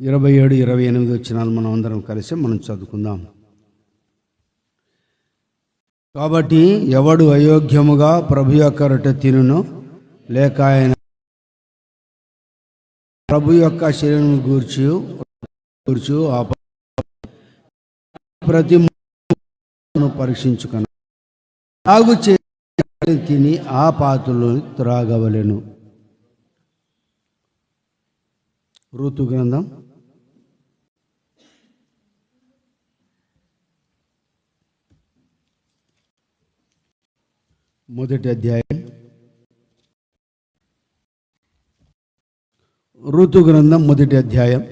27, 28 వచనాలు మనం అందరం కలిసి చదువుకుందాం. కాబట్టి ఎవడు అయోగ్యముగా ప్రభు యొక్క రొట్టె తినును, లేక ఆయన ప్రభు యొక్క శరీరం గూర్చి ప్రతి పరీక్షించుకుని తాగు తిని ఆ పాత్రలు త్రాగవలెను. ఋతు గ్రంథం 1వ అధ్యాయం. ఋతు గ్రంథం 1వ అధ్యాయం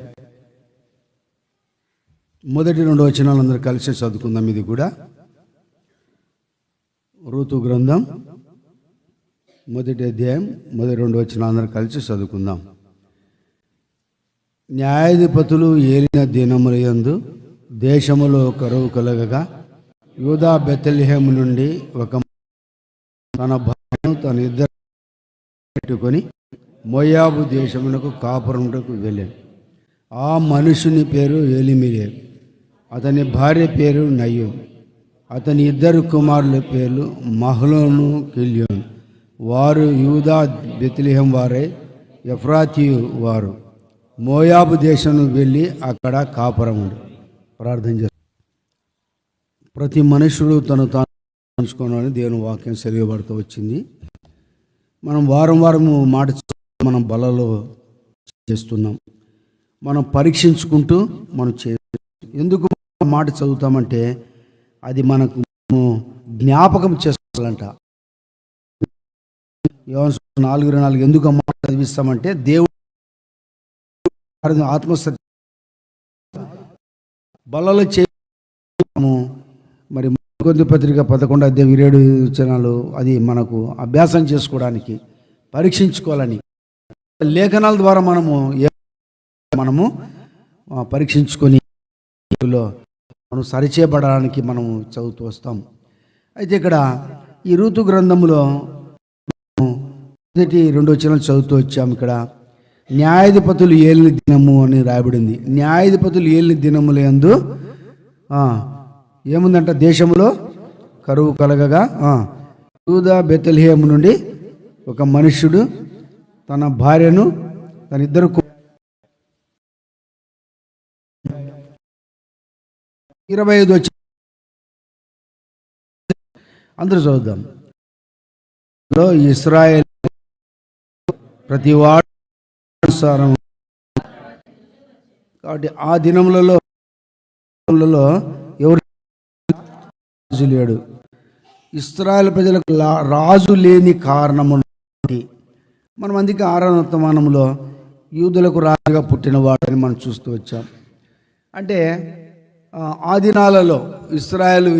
1-2 వచనాలు అందరూ కలిసి చదువుకుందాం. ఇది కూడా ఋతు గ్రంథం 1వ అధ్యాయం 1-2 వచనాలు అందరూ కలిసి చదువుకుందాం. న్యాయాధిపతులు ఏలిన దినములందు దేశములో కరువు కలగగా యూదా బెత్లెహేము నుండి ఒక తన భార్యను తన ఇద్దరు పెట్టుకొని మోయాబు దేశమునకు కాపురమునకు వెళ్ళాను. ఆ మనుషుని పేరు ఎలీమెలెకు, అతని భార్య పేరు నయము, అతని ఇద్దరు కుమారుల పేర్లు మహలోను, కిల్యోను. వారు యూదా బెత్లెహేము వారై ఎఫ్రాతీయు వారు. మోయాబు దేశం వెళ్ళి అక్కడ కాపురముండు. ప్రార్థన చేస్తారు. ప్రతి మనుషుడు తను తాను పంచుకోవాలని దేవుని వాక్యం సెలవుబడుతూ వచ్చింది. మనం వారం మాట మనం బలలో చేస్తున్నాం. మనం పరీక్షించుకుంటూ మనం ఎందుకు మాట చదువుతామంటే అది మనకు జ్ఞాపకం చేసుకోవాలంట. 4:4 ఎందుకు మాట చదివిస్తామంటే దేవుడు ఆత్మసత్య బలలో చేయము. మరి కొద్ది పత్రిక 11వ అధ్యాయం 27 వచనాలు అది మనకు అభ్యాసం చేసుకోవడానికి, పరీక్షించుకోవాలని, లేఖనాల ద్వారా మనము పరీక్షించుకొని మనం సరిచేయబడడానికి మనము చదువుతూ వస్తాం. అయితే ఇక్కడ ఈ ఋతు గ్రంథంలో 1-2 వచనాలు చదువుతూ వచ్చాము. ఇక్కడ న్యాయాధిపతులు ఏలిన దినము అని రాయబడింది. న్యాయాధిపతులు ఏలిన దినములందు ఏముందంట, దేశంలో కరువు కలగగా యూదా బెత్లెహేము నుండి ఒక మనుష్యుడు తన భార్యను తన ఇద్దరు 25 వచ్చి అందరూ చదువుదాం. ఇశ్రాయేలు ప్రతి వాడు కాబట్టి ఆ దినములలో ఎవరు రాజు లేడు. ఇశ్రాయేలు ప్రజలకు రాజు లేని కారణము మనం అందుకే 6వ వర్తమానంలో యూదులకు రాజుగా పుట్టినవాడని మనం చూస్తూ వచ్చాం. అంటే ఆ దినాలలో ఇశ్రాయేలు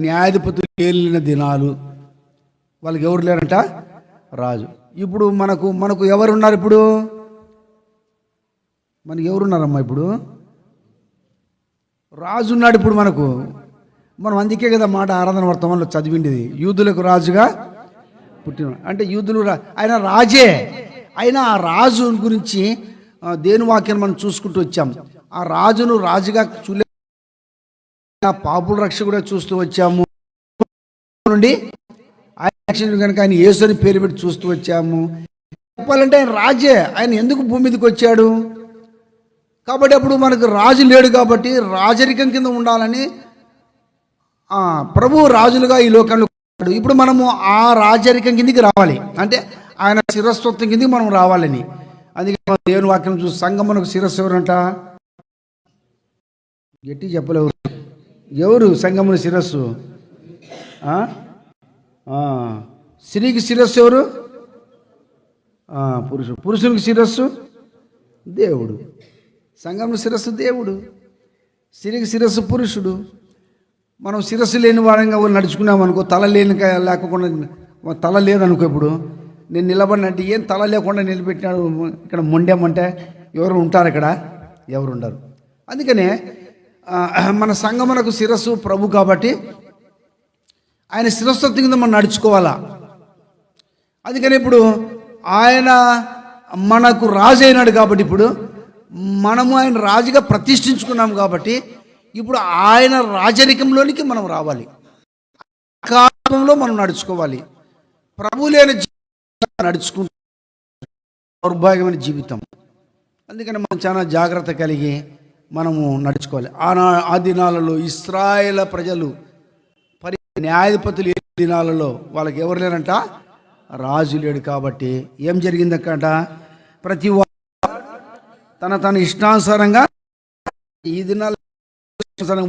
న్యాయాధిపతులు ఏలిన దినాలు, వాళ్ళకి ఎవరు లేరంట, రాజు. ఇప్పుడు మనకు ఎవరున్నారు? ఇప్పుడు మనకి ఎవరున్నారమ్మా? ఇప్పుడు రాజు ఉన్నాడు. ఇప్పుడు మనం అందుకే కదా మాట ఆరాధన వర్తమానంలో చదివిండేది, యూదులకు రాజుగా పుట్టిన. అంటే యూదులు ఆయన రాజే. అయినా ఆ రాజు గురించి దేవుని వాక్యాన్ని మనం చూసుకుంటూ వచ్చాం. ఆ రాజును రాజుగా పాపుల రక్షకుడే చూస్తూ వచ్చాము. నుండి ఆయన కనుక ఆయన యేసుని పేరు పెట్టి చూస్తూ వచ్చాము. చెప్పాలంటే ఆయన రాజే. ఆయన ఎందుకు భూమి మీదకి వచ్చాడు? కాబట్టి అప్పుడు మనకు రాజు లేడు కాబట్టి రాజరికం కింద ఉండాలని ప్రభు రాజులుగా ఈ లోకంలో. ఇప్పుడు మనము ఆ రాజరికం కిందికి రావాలి అంటే ఆయన శిరస్వత్వం కిందికి మనం రావాలని. అందుకే మనం దేవుని వాక్యం చూసి సంగమునకు శిరస్సు ఎవరంట? గట్టి చెప్పలేవు. ఎవరు సంగమున శిరస్సు? స్త్రీకి శిరస్సు ఎవరు? పురుషునికి శిరస్సు దేవుడు. సంగమున శిరస్సు దేవుడు, స్త్రీకి శిరస్సు పురుషుడు. మనం శిరస్సు లేని వారంగా నడుచుకున్నామనుకో, లేకుండా తల లేదనుకో. ఇప్పుడు నేను నిలబడినంటే ఏం తల లేకుండా నిలబెట్టినాడు ఇక్కడ మొండేమంటే ఎవరు ఉంటారు? ఇక్కడ ఎవరు ఉండరు. అందుకనే మన సంగమునకు శిరస్సు ప్రభు కాబట్టి ఆయన శిరస్సు కింద మనం నడుచుకోవాలా. అందుకని ఇప్పుడు ఆయన మనకు రాజు అయినాడు కాబట్టి ఇప్పుడు మనము ఆయన రాజుగా ప్రతిష్ఠించుకున్నాం కాబట్టి ఇప్పుడు ఆయన రాజరికంలోనికి మనం రావాలి. కాలంలో మనం నడుచుకోవాలి. ప్రభు లేని జీవితం నడుచుకుంటే దౌర్భాగ్యమైన జీవితం. అందుకని మనం చాలా జాగ్రత్త కలిగి మనము నడుచుకోవాలి. ఆ దినాలలో ఇశ్రాయేలు ప్రజలు న్యాయాధిపతులు ఏ దినాలలో వాళ్ళకి ఎవరు లేరంట, రాజు లేడు. కాబట్టి ఏం జరిగిందట, ప్రతి తన ఇష్టానుసారంగా ఈ దినాలు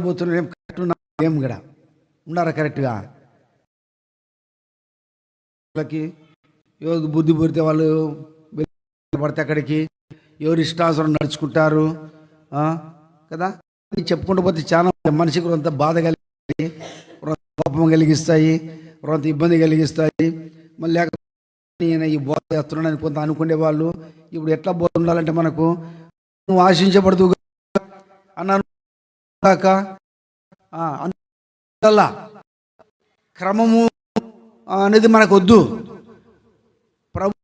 పోతున్నాం. కరెక్ట్ ఏం కూడా ఉన్నారా కరెక్ట్గా? వాళ్ళకి ఎవరికి బుద్ధి పుడితే వాళ్ళు పడితే అక్కడికి ఎవరు ఇష్టానుసారం నడుచుకుంటారు కదా. చెప్పుకుంటూ పోతే చాలా మనిషికి కొంత బాధ కలిగి, కోపం కలిగిస్తాయి, కొంత ఇబ్బంది కలిగిస్తాయి. మళ్ళీ నేను ఈ బోధ చేస్తున్నానని కొంత అనుకునే వాళ్ళు ఇప్పుడు ఎట్లా బోధ ఉండాలంటే మనకు నువ్వు ఆశించబడదు అన్నాను కాక క్రమము అనేది మనకు వద్దు. ప్రభు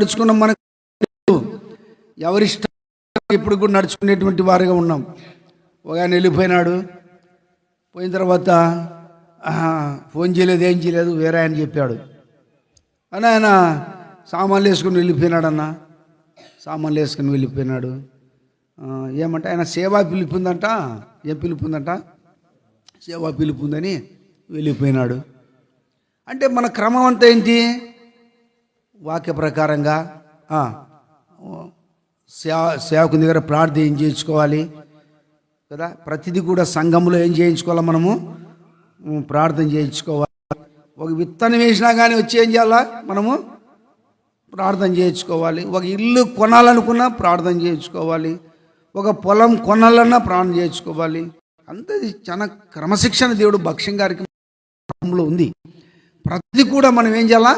నడుచుకున్నాం, మనకు ఎవరిష్టం ఇప్పుడు కూడా నడుచుకునేటువంటి వారిగా ఉన్నాం. ఒక ఆయన వెళ్ళిపోయినాడు, పోయిన తర్వాత ఫోన్ చేయలేదు, ఏం చేయలేదు, వేరే ఆయన చెప్పాడు అని ఆయన సామాన్లు వేసుకుని వెళ్ళిపోయినాడు. సామాన్లు వేసుకుని వెళ్ళిపోయినాడు. ఏమంటే ఆయన సేవా పిలుపుందంట. ఏం పిలుపుందంట? సేవా పిలుపుందని వెళ్ళిపోయినాడు. అంటే మన క్రమం అంతా ఏంటి? వాక్య ప్రకారంగా సేవకుని దగ్గర ప్రార్థన ఏం చేయించుకోవాలి కదా. ప్రతిదీ కూడా సంఘంలో ఏం చేయించుకోవాలి, మనము ప్రార్థన చేయించుకోవాలి. ఒక విత్తనం వేసినా కానీ వచ్చి ఏం చేయాలా, మనము ప్రార్థన చేయించుకోవాలి. ఒక ఇల్లు కొనాలనుకున్నా ప్రార్థన చేయించుకోవాలి. ఒక పొలం కొనాలన్నా ప్రార్థన చేయించుకోవాలి. అంతే చాలా క్రమశిక్షణ దేవుడు భక్ష్యం గారికి ఉంది. ప్రతి కూడా మనం ఏం చేయాలా,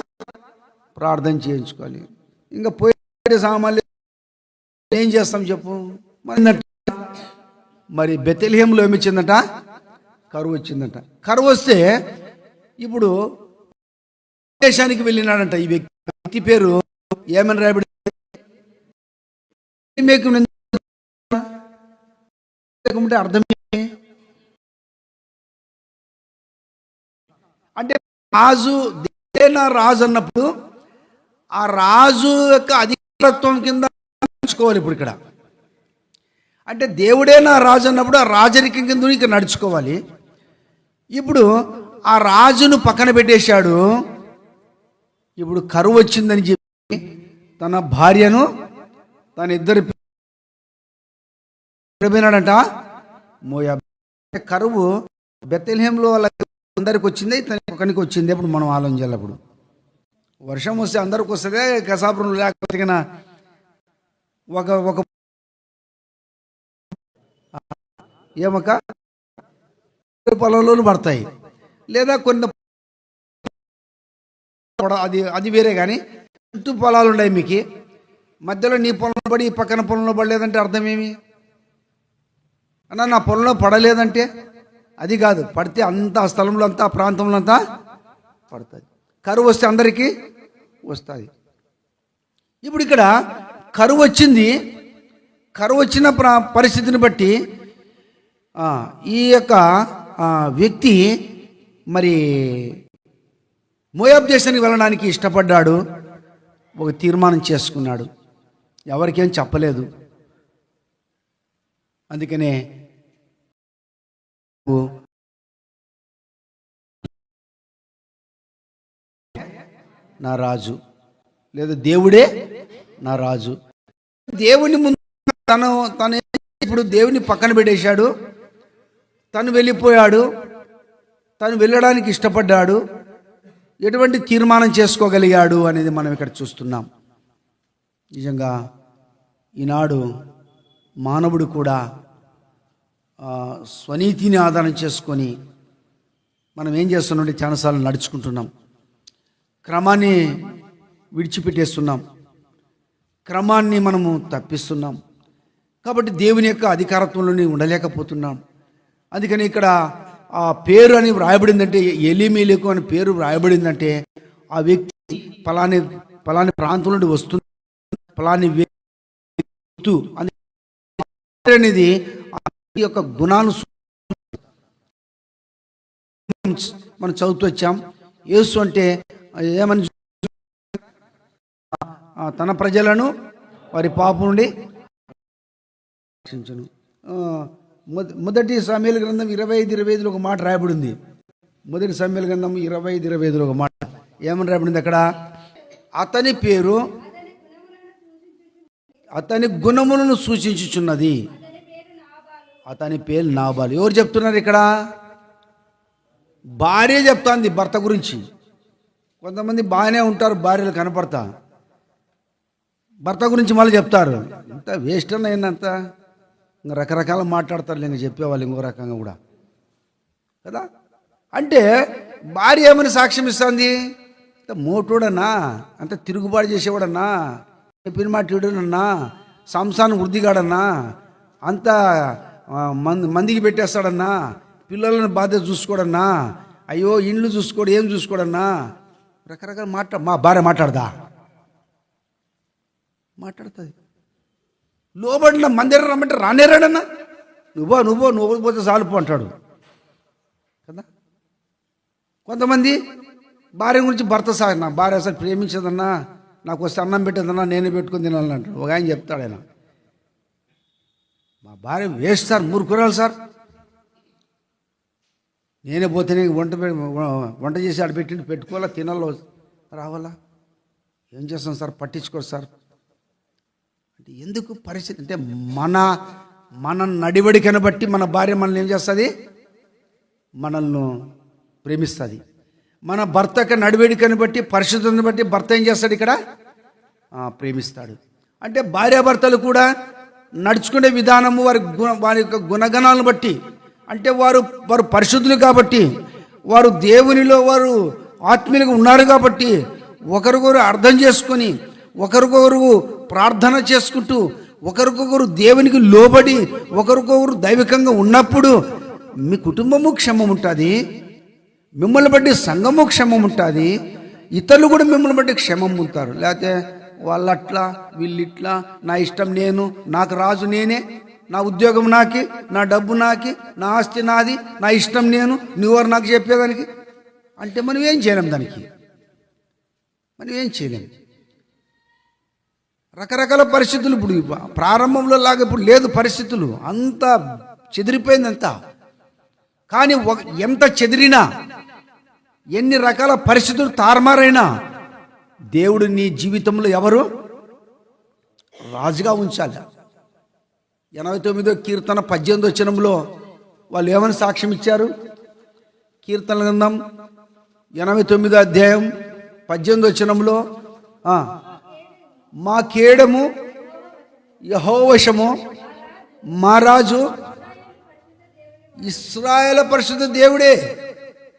ప్రార్థన చేయించుకోవాలి. ఇంకా పోయే సామాన్లు ఏం చేస్తాం చెప్పు. మరి బెతెల్హేములో ఏమిచ్చిందట, కరువు వచ్చిందట. కరువు వస్తే ఇప్పుడు దేశానికి వెళ్ళినాడంట. ఈ వ్యక్తి పేరు ఏమని రాయబడి, అర్థం అంటే రాజు రాజు అన్నప్పుడు ఆ రాజు యొక్క అధికారత్వం కింద నడుచుకోవాలి. ఇప్పుడు ఇక్కడ అంటే దేవుడే నా రాజు అన్నప్పుడు ఆ రాజరికం కింద ఇక్కడ నడుచుకోవాలి. ఇప్పుడు ఆ రాజును పక్కన పెట్టేశాడు. ఇప్పుడు కరువు వచ్చిందని చెప్పి తన భార్యను తన ఇద్దరు పోయినాడంట. మోయాబు. కరువు బెత్లెహేంలో అందరికి వచ్చింది, తన ఒకరికి వచ్చింది. అప్పుడు మనం ఆలోచించాలి. అప్పుడు వర్షం వస్తే అందరికి వస్తుంది, కసాపురం లేకపోతే ఒక ఏమక పొలంలోనూ పడతాయి, లేదా కొన్ని అది వేరే. కానీ చుట్టూ పొలాలు ఉన్నాయి మీకు, మధ్యలో నీ పొలంలో పడి పక్కన పొలంలో పడలేదంటే అర్థమేమి అన్నా? నా పొలంలో పడలేదంటే అది కాదు, పడితే అంత స్థలంలో అంతా ప్రాంతంలో అంతా పడుతుంది. కరువు వస్తే అందరికీ వస్తుంది. ఇప్పుడు ఇక్కడ కరువు వచ్చింది. కరువు వచ్చిన పరిస్థితిని బట్టి ఈ యొక్క వ్యక్తి మరి మోయాబు దేశానికి వెళ్ళడానికి ఇష్టపడ్డాడు. ఒక తీర్మానం చేసుకున్నాడు, ఎవరికేం చెప్పలేదు. అందుకనే నా రాజు, లేదా దేవుడే నా రాజు. దేవుని ముందు తను ఇప్పుడు దేవుని పక్కన పెట్టేశాడు. తను వెళ్ళిపోయాడు, తను వెళ్ళడానికి ఇష్టపడ్డాడు. ఎటువంటి తీర్మానం చేసుకోగలిగాడు అనేది మనం ఇక్కడ చూస్తున్నాం. నిజంగా ఈనాడు మానవుడు కూడా స్వనీతిని ఆధారం చేసుకొని మనం ఏం చేస్తున్నాం, చాలాసార్లు నడుచుకుంటున్నాం, క్రమాన్ని విడిచిపెట్టేస్తున్నాం, క్రమాన్ని మనము తప్పిస్తున్నాం. కాబట్టి దేవుని యొక్క అధికారత్వంలోనే ఉండలేకపోతున్నాం. అందుకని ఇక్కడ ఆ పేరు అని వ్రాయబడిందంటే, ఎలీమెలెకు అని పేరు వ్రాయబడిందంటే ఆ వ్యక్తి పలాని ప్రాంతం నుండి వస్తుంది, పలాని వ్యక్తి అని అనేది ఈ యొక్క గుణాలు మనం చదువుతూ వచ్చాం. యేసు అంటే ఏమని, తన ప్రజలను వారి పాపం నుండి రక్షించును. మొదటి సమూయేలు గ్రంథం 25:25 ఒక మాట రాయబడింది. మొదటి సమూయేలు గ్రంథం 25:25 ఒక మాట ఏమని రాయబడింది అక్కడ? అతని పేరు అతని గుణములను సూచించుచున్నది. అతని పేరు నాబాలు. ఎవరు చెప్తున్నారు ఇక్కడ? భార్య చెప్తాంది భర్త గురించి. కొంతమంది బాగానే ఉంటారు, భార్యలు కనపడతా, భర్త గురించి మళ్ళీ చెప్తారు. అంత వేస్ట్ అన్న ఏందంత, ఇంకా రకరకాల మాట్లాడతారు, ఇంకా చెప్పేవాళ్ళు ఇంకో రకంగా కూడా కదా. అంటే భార్య ఏమని సాక్ష్యం ఇస్తుంది? అంత మోటోడన్నా, అంత తిరుగుబాటు చేసేవాడన్నా, చెప్పిన మాట వీడనన్నా, సంసారం వృద్ధిగాడన్నా, అంత మందికి పెట్టేస్తాడన్నా, పిల్లలను బాధ్యత చూసుకోడన్నా, అయ్యో ఇండ్లు చూసుకోడు, ఏం చూసుకోడన్నా, రకరకాల మా భార్య మాట్లాడుతుంది. లోబడిన మందిరం రమ్మంటే రానేరాడన్నా, నువ్వు పోతే సాలుపు అంటాడు కదా. కొంతమంది భార్య గురించి భర్త నా భార్య అసలు ప్రేమించదన్నా, నాకు వస్తే అన్నం పెట్టదన్నా, నేనే పెట్టుకుని తినాలని అంటాడు. ఒక ఆయన చెప్తాడు, ఆయన మా భార్య వేస్ట్ సార్, మూర్ఖురాలు సార్, నేనే పోతేనే వంట చేసి ఆడ పెట్టుకోవాలా, తినాలో రావాలా, ఏం చేస్తాం సార్, పట్టించుకోరు సార్ అంటే. ఎందుకు పరిస్థితి అంటే మన నడివడికను బట్టి మన భార్య మనల్ని ఏం చేస్తుంది? మనల్ని ప్రేమిస్తుంది. మన భర్తకు నడివడికను బట్టి, పరిశుద్ధతను బట్టి భర్త ఏం చేస్తాడు ఇక్కడ? ప్రేమిస్తాడు. అంటే భార్యాభర్తలు కూడా నడుచుకునే విధానము వారి యొక్క గుణగణాలను బట్టి, అంటే వారు పరిశుద్ధులు కాబట్టి, వారు దేవునిలో వారు ఆత్మీయులుగా ఉన్నారు కాబట్టి, ఒకరికొకరు అర్థం చేసుకొని, ఒకరికొకరు ప్రార్థన చేసుకుంటూ, ఒకరికొకరు దేవునికి లోబడి, ఒకరికొకరు దైవికంగా ఉన్నప్పుడు మీ కుటుంబము క్షేమం ఉంటుంది, మిమ్మల్ని బట్టి సంఘము క్షేమం ఉంటుంది, ఇతరులు కూడా మిమ్మల్ని బట్టి క్షేమం ఉంటారు. లేకపోతే వాళ్ళట్లా వీళ్ళిట్లా, నా ఇష్టం నేను, నాకు రాజు నేనే, నా ఉద్యోగం నాకి, నా డబ్బు నాకి, నా ఆస్తి నాది, నా ఇష్టం నేను, నువ్వెవరు నాకు చెప్పేదానికి అంటే మనం ఏం చేయలేం, దానికి మనం ఏం చేయలేం. రకరకాల పరిస్థితులు ఇప్పుడు ప్రారంభంలో లాగా ఇప్పుడు లేదు పరిస్థితులు, అంతా చెదిరిపోయిందంతా. కానీ ఎంత చెదిరినా, ఎన్ని రకాల పరిస్థితులు తారుమారైనా, దేవుడు నీ జీవితంలో ఎవరు రాజుగా ఉంచాలి. 89వ కీర్తన 18వ వచనంలో వాళ్ళు ఏమని సాక్ష్యం ఇచ్చారు? కీర్తన గ్రంథం 89వ అధ్యాయం 18వ వచనంలో, మా కేడము యెహోవా వశము, మా రాజు ఇశ్రాయేలు పరిశుద్ధ దేవుడే.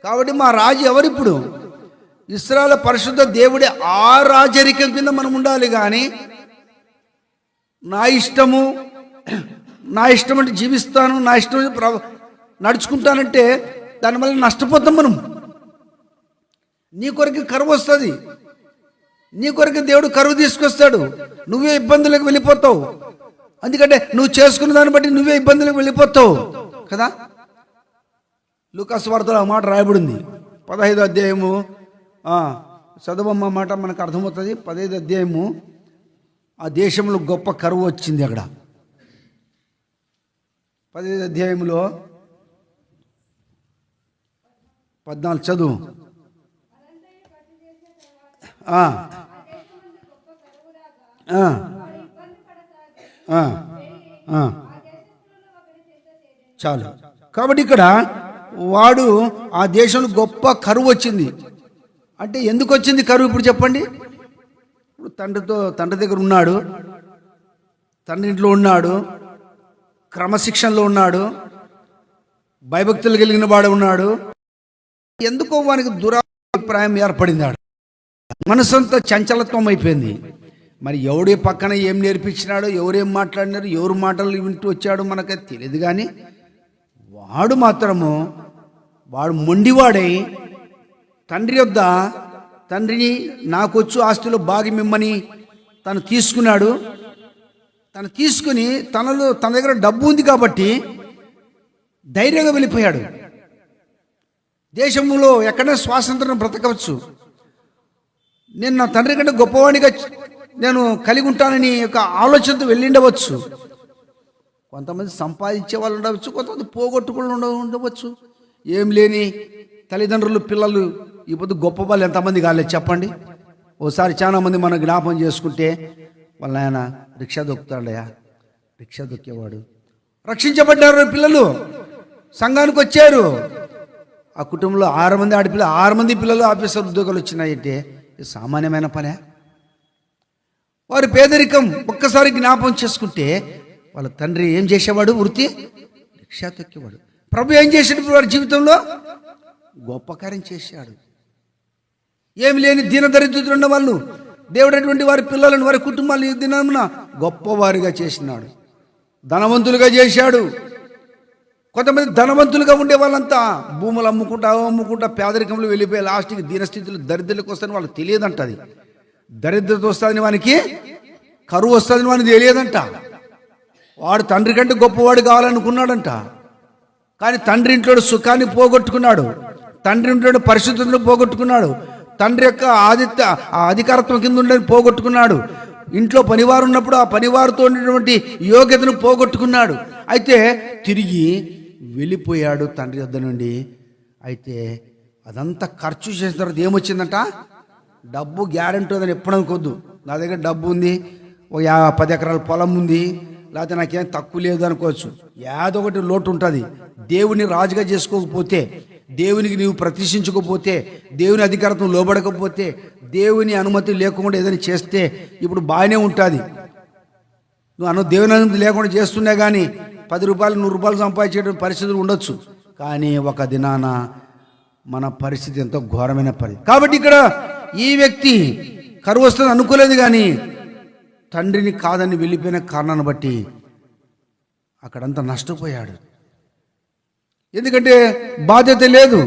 కాబట్టి మా రాజు ఎవరిప్పుడు? ఇశ్రాయేలు పరిశుద్ధ దేవుడే. ఆ రాజరికం కింద మనం ఉండాలి. కానీ నా ఇష్టము అంటే జీవిస్తాను, నా ఇష్టం నడుచుకుంటానంటే దానివల్ల నష్టపోతాం మనం. నీ కొరకు కరువు వస్తుంది, నీ కొరకు దేవుడు కరువు తీసుకొస్తాడు, నువ్వే ఇబ్బందులకు వెళ్ళిపోతావు. ఎందుకంటే నువ్వు చేసుకున్న దాన్ని బట్టి నువ్వే ఇబ్బందులకు వెళ్ళిపోతావు కదా. లూకాసు వార్తలో ఆ మాట రాయబడింది. 15వ అధ్యాయము చదవమ్మ మాట మనకు అర్థమవుతుంది. 15వ అధ్యాయము, ఆ దేశంలో గొప్ప కరువు వచ్చింది. అక్కడ 15వ అధ్యాయంలో 14 చదువు. చాలు. కాబట్టి ఇక్కడ వాడు ఆ దేశంలో గొప్ప కరువు వచ్చింది. అంటే ఎందుకు వచ్చింది కరువు ఇప్పుడు చెప్పండి. ఇప్పుడు తండ్రి దగ్గర ఉన్నాడు, తండ్రి ఇంట్లో ఉన్నాడు, క్రమశిక్షణలో ఉన్నాడు, భయభక్తులు కలిగిన వాడు ఉన్నాడు. ఎందుకో వానికి దురాభిప్రాయం ఏర్పడింది, మనసంతా చంచలత్వం అయిపోయింది. మరి ఎవడి పక్కన ఏం నేర్పించినాడో, ఎవరేం మాట్లాడినారో, ఎవరు మాటలు వింటూ వచ్చాడో మనకైతే తెలియదు. కానీ వాడు మాత్రము మొండివాడై తండ్రిని నాకొచ్చు ఆస్తిలో భాగం ఇమ్మని తను తీసుకున్నాడు. తను తీసుకుని తన దగ్గర డబ్బు ఉంది కాబట్టి ధైర్యంగా వెళ్ళిపోయాడు. దేశంలో ఎక్కడైనా స్వాతంత్రం బ్రతకవచ్చు, నేను నా తండ్రి కంటే గొప్పవాడిగా నేను కలిగి ఉంటానని ఒక ఆలోచనతో వెళ్ళిండవచ్చు. కొంతమంది సంపాదించే వాళ్ళు ఉండవచ్చు, కొంతమంది పోగొట్టుకుని ఉండవచ్చు. ఏం లేని తల్లిదండ్రులు పిల్లలు ఇప్పుడు గొప్ప వాళ్ళు ఎంతమంది కాలేదు చెప్పండి. ఓసారి చాలా మంది మనం జ్ఞాపకం చేసుకుంటే వాళ్ళ ఆయన రిక్షా దొక్కుతాడయా, రిక్షా దొక్కేవాడు. రక్షించబడ్డారు పిల్లలు, సంఘానికి వచ్చారు. ఆ కుటుంబంలో 6 మంది ఆడపిల్ల, 6 మంది పిల్లలు ఆఫీసర్ ఉద్యోగాలు వచ్చినాయంటే సామాన్యమైన పనే? వారి పేదరికం ఒక్కసారి జ్ఞాపకం చేసుకుంటే వాళ్ళ తండ్రి ఏం చేసేవాడు? వృత్తి రిక్షా తొక్కేవాడు. ప్రభు ఏం చేసాడు వారి జీవితంలో? గొప్ప కార్యం చేశాడు. ఏమి లేని దీన దరిద్రులు ఉన్న వాళ్ళు దేవుడటువంటి వారి పిల్లలను, వారి కుటుంబాలను ఈ దినమున గొప్పవారిగా చేసినాడు, ధనవంతులుగా చేశాడు. కొంతమంది ధనవంతులుగా ఉండే వాళ్ళంతా భూములు అమ్ముకుంటా పేదరికంలో వెళ్ళిపోయి లాస్ట్కి దీనస్థితులు దరిద్రులకు వస్తుందని వాళ్ళకి తెలియదంట. అది దరిద్రత వస్తుందని వానికి, కరువు వస్తుందని వానికి తెలియదంట. వాడు తండ్రి కంటే గొప్పవాడు కావాలనుకున్నాడంట. కానీ తండ్రి ఇంట్లో సుఖాన్ని పోగొట్టుకున్నాడు, తండ్రి ఇంట్లో పరిశుద్ధతను పోగొట్టుకున్నాడు, తండ్రి యొక్క అధికారత్వం కింద ఉండని పోగొట్టుకున్నాడు. ఇంట్లో పనివారు ఉన్నప్పుడు ఆ పనివారితో ఉన్నటువంటి యోగ్యతను పోగొట్టుకున్నాడు. అయితే తిరిగి వెళ్ళిపోయాడు తండ్రి వద్ద నుండి. అయితే అదంతా ఖర్చు చేసిన తర్వాత ఏమొచ్చిందంట? డబ్బు గ్యారెంటీ ఉందని ఎప్పుడు అనుకోవద్దు. నా దగ్గర డబ్బు ఉంది, ఒక 10 ఎకరాల పొలం ఉంది, లేకపోతే నాకేం తక్కువ లేదు అనుకోవచ్చు. ఏదో ఒకటి లోటు ఉంటుంది. దేవుని రాజుగా చేసుకోకపోతే, దేవునికి నీవు ప్రతిష్ఠించకపోతే, దేవుని అధికారత్వం లోబడకపోతే, దేవుని అనుమతి లేకుండా ఏదైనా చేస్తే ఇప్పుడు బాగానే ఉంటుంది. నువ్వు దేవుని అనుమతి లేకుండా చేస్తున్నా కానీ 10 రూపాయలు 100 రూపాయలు సంపాదించే పరిస్థితులు ఉండొచ్చు. కానీ ఒక దినాన మన పరిస్థితి ఎంతో ఘోరమైన పరిస్థితి. కాబట్టి ఇక్కడ ఈ వ్యక్తి కరువు వస్తుంది అనుకోలేదు, కానీ తండ్రిని కాదని వెళ్ళిపోయిన కారణాన్ని బట్టి అక్కడంతా నష్టపోయాడు. ఎందుకంటే బాధ్యత లేదు,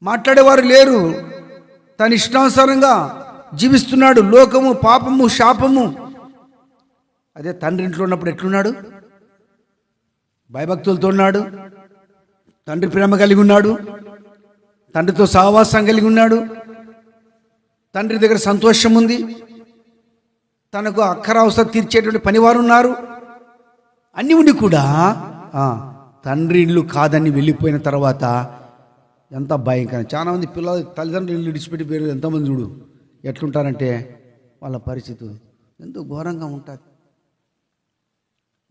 మాట్లాడేవారు లేరు, తన ఇష్టానుసారంగా జీవిస్తున్నాడు. లోకము, పాపము, శాపము. అదే తండ్రి ఇంట్లో ఉన్నప్పుడు ఎట్లున్నాడు? భయభక్తులతో ఉన్నాడు, తండ్రి ప్రేమ కలిగి ఉన్నాడు, తండ్రితో సహవాసం కలిగి ఉన్నాడు, తండ్రి దగ్గర సంతోషం ఉంది, తనకు అక్కర అవసరం తీర్చేటువంటి పనివారు ఉన్నారు. అన్నీ ఉండి కూడా తండ్రి ఇల్లు కాదని వెళ్ళిపోయిన తర్వాత ఎంత భయంకరం. చాలామంది పిల్లలు తల్లిదండ్రులు ఇల్లు విడిచిపెట్టి పేరు ఎంతమంది చూడు ఎట్లుంటారంటే వాళ్ళ పరిస్థితి ఎంతో ఘోరంగా ఉంటుంది.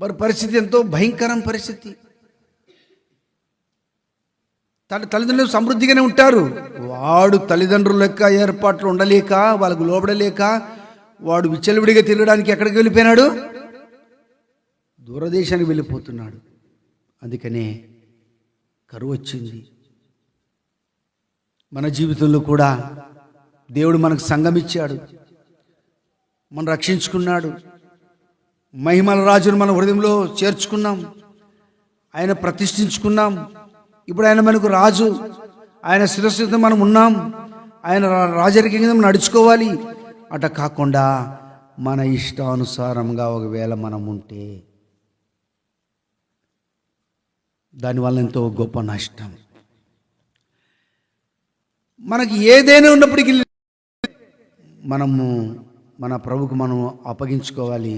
వారి పరిస్థితి ఎంతో భయంకరం పరిస్థితి. తల్లిదండ్రులు సమృద్ధిగానే ఉంటారు, వాడు తల్లిదండ్రుల యొక్క ఏర్పాట్లు ఉండలేక, వాళ్ళకు లోబడలేక వాడు విచ్చలవిడిగా తిరగడానికి ఎక్కడికి వెళ్ళిపోయినాడు? దూరదేశానికి వెళ్ళిపోతున్నాడు. అందుకనే కరువు వచ్చింది. మన జీవితంలో కూడా దేవుడు మనకు సంఘం ఇచ్చాడు, మనం రక్షించుకున్నాడు, మహిమల రాజును మన హృదయంలో చేర్చుకున్నాం, ఆయన ప్రతిష్ఠించుకున్నాం. ఇప్పుడు ఆయన మనకు రాజు, ఆయన శిరస్సుతో మనం ఉన్నాం, ఆయన రాజరికం కింద నడుచుకోవాలి. అట కాకుండా మన ఇష్టానుసారంగా ఒకవేళ మనం ఉంటే దానివల్ల ఎంతో గొప్ప నష్టం. మనకి ఏదైనా ఉన్నప్పటికీ మనము మన ప్రభువుకు మనం అప్పగించుకోవాలి,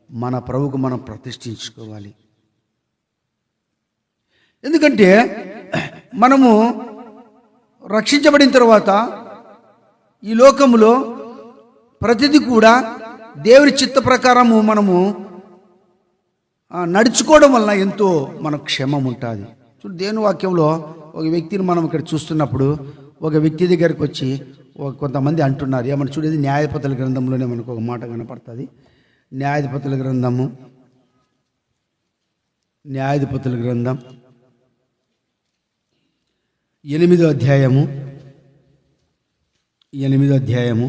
మన ప్రభువుకు మనం ప్రతిష్ఠించుకోవాలి. ఎందుకంటే మనము రక్షించబడిన తర్వాత ఈ లోకములో ప్రతిదీ కూడా దేవుని చిత్త ప్రకారము మనము నడుచుకోవడం వలన ఎంతో మనకు క్షేమం ఉంటుంది. చూడు, దేవుని వాక్యంలో ఒక వ్యక్తిని మనం ఇక్కడ చూస్తున్నప్పుడు ఒక వ్యక్తి దగ్గరికి వచ్చి కొంతమంది అంటున్నారు ఏమన్నా, చూడేది న్యాయాధిపతుల గ్రంథంలోనే మనకు ఒక మాట కనపడుతుంది. న్యాయాధిపతుల గ్రంథం 8వ అధ్యాయము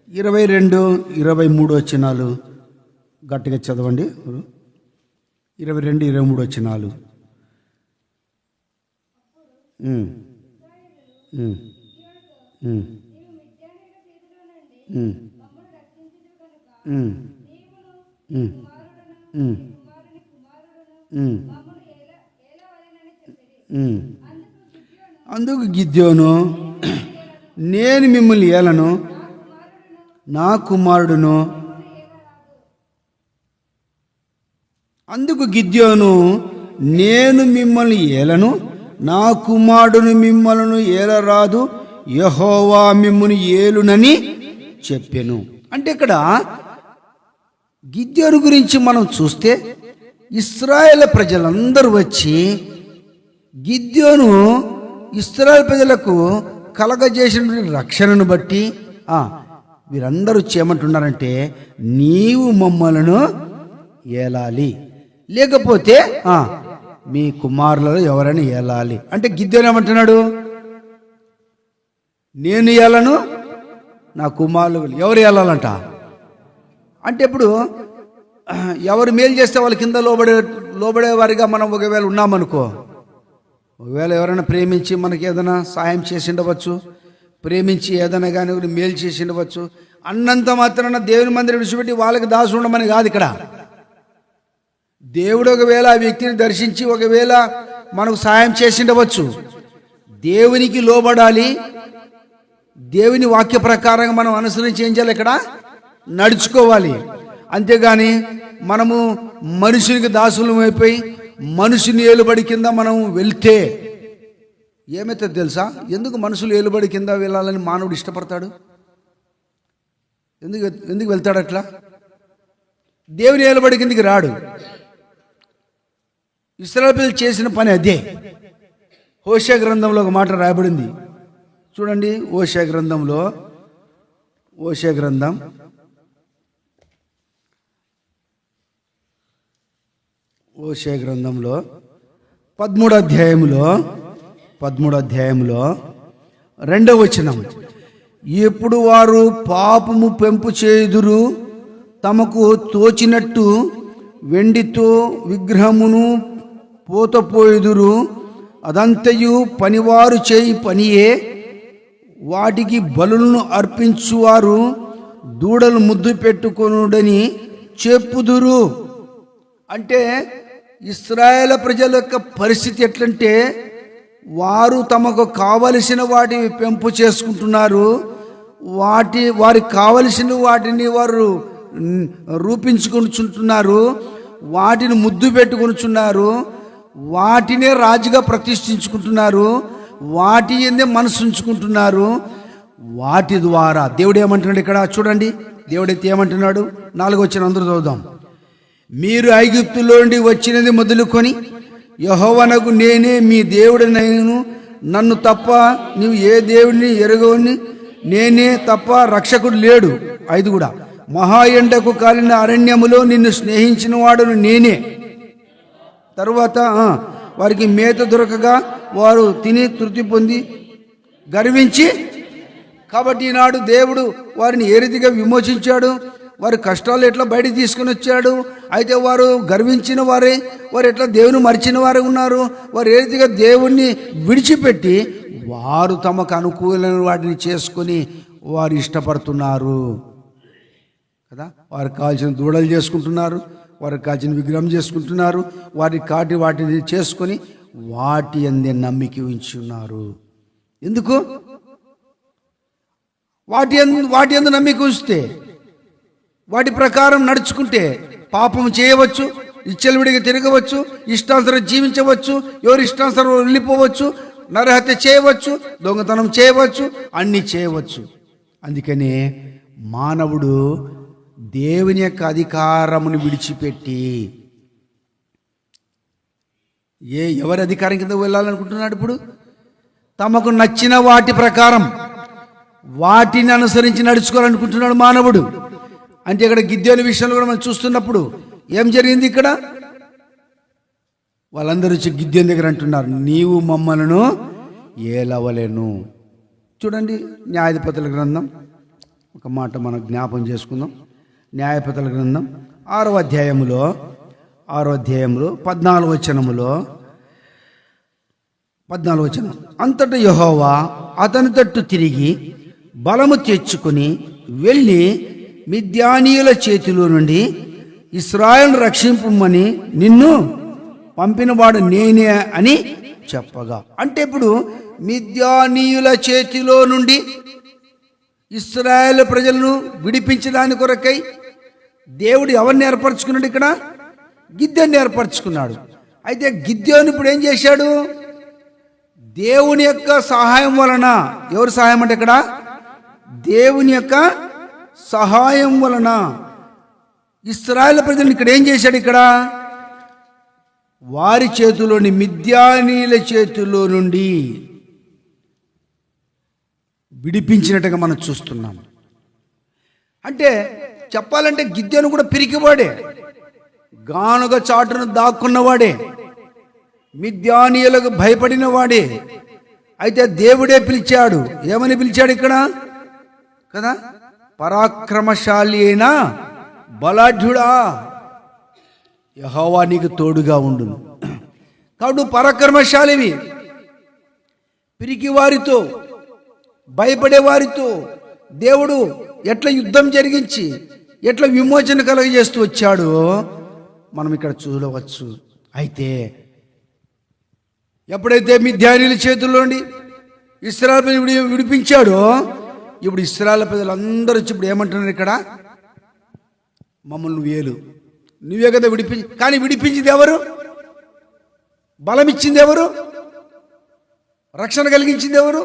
22, 23 వచనాలు గట్టిగా చదవండి. 22, 23 వచనాలు. ఉమ్, ఉమ్, ఉమ్, ఉమ్, ఉమ్. అందుకు గిద్యోను, నేను మిమ్మల్ని ఏలను, నా కుమారుడును. అందుకు గిద్యోను, నేను మిమ్మల్ని ఏలను, నా కుమారుడును మిమ్మల్ని ఏలరాదు, యెహోవా మిమ్ముని ఏలునని చెప్పెను. అంటే ఇక్కడ గిద్యోను గురించి మనం చూస్తే ఇశ్రాయేలు ప్రజలందరూ వచ్చి గిద్యోను ఇశ్రాయేలు ప్రజలకు కలగజేసిన రక్షణను బట్టి వీరందరూ చేయమంటున్నారంటే, నీవు మమ్మలను ఏలాలి, లేకపోతే మీ కుమారులలో ఎవరైనా ఏలాలి. అంటే గిద్యోను ఏమంటున్నాడు? నేను ఏలను, నా కుమారులు ఎవరు ఏలాలంట? అంటే ఇప్పుడు ఎవరు మేలు చేస్తే వాళ్ళ కింద లోబడేవారిగా మనం ఒకవేళ ఉన్నామనుకో, ఒకవేళ ఎవరైనా ప్రేమించి మనకి ఏదైనా సాయం చేసి ఉండవచ్చు, ప్రేమించి ఏదైనా కానీ మేలు చేసి ఉండవచ్చు. అన్నంత మాత్రాన దేవుని మందిరం విడిచిపెట్టి వాళ్ళకి దాసు ఉండమని కాదు ఇక్కడ. దేవుడు ఒకవేళ ఆ వ్యక్తిని దర్శించి ఒకవేళ మనకు సాయం చేసి ఉండవచ్చు. దేవునికి లోబడాలి, దేవుని వాక్య ప్రకారంగా మనం అనుసరించి ఏం చేయాలి? ఇక్కడ నడుచుకోవాలి. అంతేగాని మనము మనుషునికి దాసులం అయిపోయి మనుషుని ఏలుబడి కింద మనం వెళ్తే ఏమైతుంది తెలుసా? ఎందుకు మనుషులు ఏలుబడి కింద వెళ్ళాలని మానవుడు ఇష్టపడతాడు? ఎందుకు వెళ్తాడు అట్లా? దేవుని ఏలుబడి కిందకి రాడు. ఇశ్రాయేలు ప్రజలు చేసిన పని అదే. హోషేయ గ్రంథంలో ఒక మాట రాయబడింది చూడండి. హోషేయ గ్రంథంలో, హోషేయ గ్రంథం 13వ అధ్యాయంలో 2వ వచనం, ఎప్పుడు వారు పాపము పెంపు చేయుదురు, తమకు తోచినట్టు వెండితో విగ్రహమును పోతపోయుదురు, అదంతయు పనివారు చేయి పనియే, వాటికి బలులను అర్పించువారు దూడలు ముద్దు పెట్టుకొనుడని చెప్పుదురు. అంటే ఇశ్రాయేలు ప్రజల యొక్క పరిస్థితి ఎట్లంటే, వారు తమకు కావలసిన వాటిని పెంపు చేసుకుంటున్నారు, వారికి కావలసిన వాటిని వారు రూపించుకొనుచుంటున్నారు, వాటిని ముద్దు పెట్టుకొనుచున్నారు, వాటినే రాజుగా ప్రతిష్ఠించుకుంటున్నారు, వాటి ఎందే మనసు ఉంచుకుంటున్నారు. వాటి ద్వారా దేవుడు ఏమంటున్నాడు ఇక్కడ చూడండి. దేవుడైతే ఏమంటున్నాడు? 4వ వచనం అందరూ చదువుదాం. మీరు ఐగుప్తులో నుండి వచ్చినది మొదలుకొని యెహోవానగు నేనే మీ దేవుడినైను, నన్ను తప్ప నీవు ఏ దేవుడిని ఎరగవని, నేనే తప్ప రక్షకుడు లేడు. 5 కూడా, మహా ఎండకు కాలిన అరణ్యములో నిన్ను స్నేహించిన వాడును నేనే. తరువాత వారికి మేత దొరకగా వారు తిని తృప్తి పొంది గర్వించి, కాబట్టి ఈనాడు దేవుడు వారిని ఏ రీతిగా విమోచించాడు, వారి కష్టాలు ఎట్లా బయటికి తీసుకుని వచ్చాడు. అయితే వారు గర్వించిన వారే, వారు ఎట్లా దేవుని మరిచిన వారే ఉన్నారు. వారు ఏ రీతిగా దేవుణ్ణి విడిచిపెట్టి వారు తమకు అనుకూలమైన వాటిని చేసుకొని వారు ఇష్టపడుతున్నారు కదా. వారికి కావాల్సిన దూడలు చేసుకుంటున్నారు, వారికి కావాల్సిన విగ్రహం చేసుకుంటున్నారు, వాటిని చేసుకొని వాటి అందే నమ్మిక ఉంచి ఉన్నారు. ఎందుకు? వాటి అందు నమ్మిక ఉంచితే, వాటి ప్రకారం నడుచుకుంటే పాపం చేయవచ్చు, ఇచ్చలవిడిగా తిరగవచ్చు, ఇష్టానుసారం జీవించవచ్చు, ఎవరి ఇష్టానుసారం వెళ్ళిపోవచ్చు, నరహత్య చేయవచ్చు, దొంగతనం చేయవచ్చు, అన్నీ చేయవచ్చు. అందుకనే మానవుడు దేవుని యొక్క అధికారమును విడిచిపెట్టి ఎవరి అధికారం కింద వెళ్ళాలనుకుంటున్నాడు? ఇప్పుడు తమకు నచ్చిన వాటి ప్రకారం వాటిని అనుసరించి నడుచుకోవాలనుకుంటున్నాడు మానవుడు. అంటే ఇక్కడ గిద్యోను విషయంలో కూడా మనం చూస్తున్నప్పుడు ఏం జరిగింది? ఇక్కడ వాళ్ళందరూ వచ్చి గిద్యోను దగ్గర అంటున్నారు, నీవు మమ్మలను ఏలవలేను. చూడండి, న్యాయాధిపతుల గ్రంథం ఒక మాట మనం జ్ఞాపం చేసుకుందాం. న్యాయాధిపతుల గ్రంథం 6వ అధ్యాయంలో 14వ వచనం, అంతటా యెహోవా అతని తట్టు తిరిగి బలము తెచ్చుకుని వెళ్ళి మిద్యానీయుల చేతిలో నుండి ఇశ్రాయేలును రక్షింపుమని నిన్ను పంపినవాడు నేనే అని చెప్పగా. అంటే ఇప్పుడు మిద్యానీయుల చేతిలో నుండి ఇశ్రాయేలు ప్రజలను విడిపించడానికి కొరకై దేవుడు ఎవరిని ఏర్పరచుకున్నాడు? ఇక్కడ గిద్యోన్ని ఏర్పరచుకున్నాడు. అయితే గిద్యోను ఇప్పుడు ఏం చేశాడు? దేవుని యొక్క సహాయం వలన, ఎవరి సహాయం అంటే ఇక్కడ దేవుని యొక్క సహాయం వలన ఇశ్రాయేలు ప్రజలను ఇక్కడ ఏం చేశాడు? ఇక్కడ వారి చేతిలోని మిద్యానీయుల చేతిలో నుండి విడిపించినట్టుగా మనం చూస్తున్నాం. అంటే చెప్పాలంటే గిద్యోను కూడా పిరికివాడే, గానుగ చాటును దాక్కున్నవాడే, మిద్యానీయులకు భయపడిన వాడే. అయితే దేవుడే పిలిచాడు. ఏమని పిలిచాడు ఇక్కడ కదా? పరాక్రమశాలి అయిన బలాఢ్యుడా, యెహోవా నీకు తోడుగా ఉండును. కాబట్టి పరాక్రమశాలివి, పిరికి వారితో భయపడే వారితో దేవుడు ఎట్లా యుద్ధం జరిగించి ఎట్లా విమోచన కలుగజేస్తూ వచ్చాడో మనం ఇక్కడ చూడవచ్చు. అయితే ఎప్పుడైతే మిద్యానీయుల చేతుల్లో నుండి ఇశ్రాయేలు ప్రజలు విడిపించాడో, ఇప్పుడు ఇశ్రాయేలు ప్రజలందరూ వచ్చి ఇప్పుడు ఏమంటున్నారు? ఇక్కడ మమ్మల్ని వేలు, నువ్వే కదా విడిపించి. కానీ విడిపించింది ఎవరు? బలం ఇచ్చింది ఎవరు? రక్షణ కలిగించింది ఎవరు?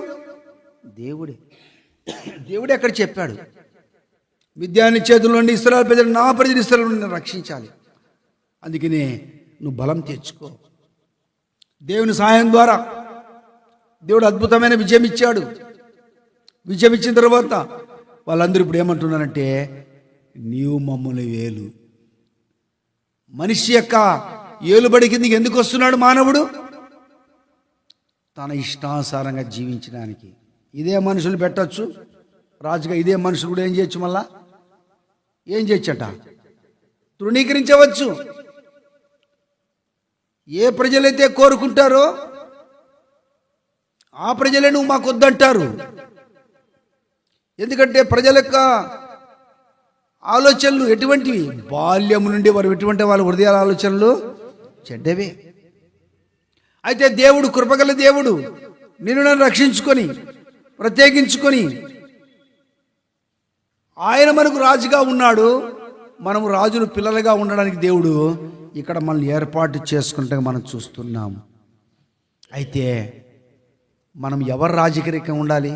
దేవుడే. దేవుడే అక్కడ చెప్పాడు, మిద్యాని చేతుల నుండి ఇశ్రాయేలు ప్రజలు, నా ప్రజలు ఇశ్రాయేలు నుండి రక్షించాలి. అందుకనే నువ్వు బలం తెచ్చుకో. దేవుని సహాయం ద్వారా దేవుడు అద్భుతమైన విజయం ఇచ్చాడు. విజయం ఇచ్చిన తర్వాత వాళ్ళందరూ ఇప్పుడు ఏమంటున్నారంటే, నీవు మమ్మల్ని వేలు. మనిషి యొక్క ఏలుబడి కిందకి ఎందుకు వస్తున్నాడు మానవుడు? తన ఇష్టానుసారంగా జీవించడానికి. ఇదే మనుషులు పెట్టచ్చు రాజుగా, ఇదే మనుషులు కూడా ఏం చేయొచ్చు? మళ్ళా ఏం చేయొచ్చట? తృణీకరించవచ్చు. ఏ ప్రజలైతే కోరుకుంటారో ఆ ప్రజలే నువ్వు మాకు వద్దంటారు. ఎందుకంటే ప్రజల యొక్క ఆలోచనలు ఎటువంటివి? బాల్యము నుండి వారు ఎటువంటి వాళ్ళ హృదయాల ఆలోచనలు చెడ్డవే. అయితే దేవుడు కృపగల దేవుడు, నిన్ను నన్ను రక్షించుకొని ప్రత్యేకించుకొని ఆయన మనకు రాజుగా ఉన్నాడు. మనము రాజులు పిల్లలుగా ఉండడానికి దేవుడు ఇక్కడ మనల్ని ఏర్పాటు చేసుకుంటే మనం చూస్తున్నాం. అయితే మనం ఎవరి రాజకీయంగా ఉండాలి?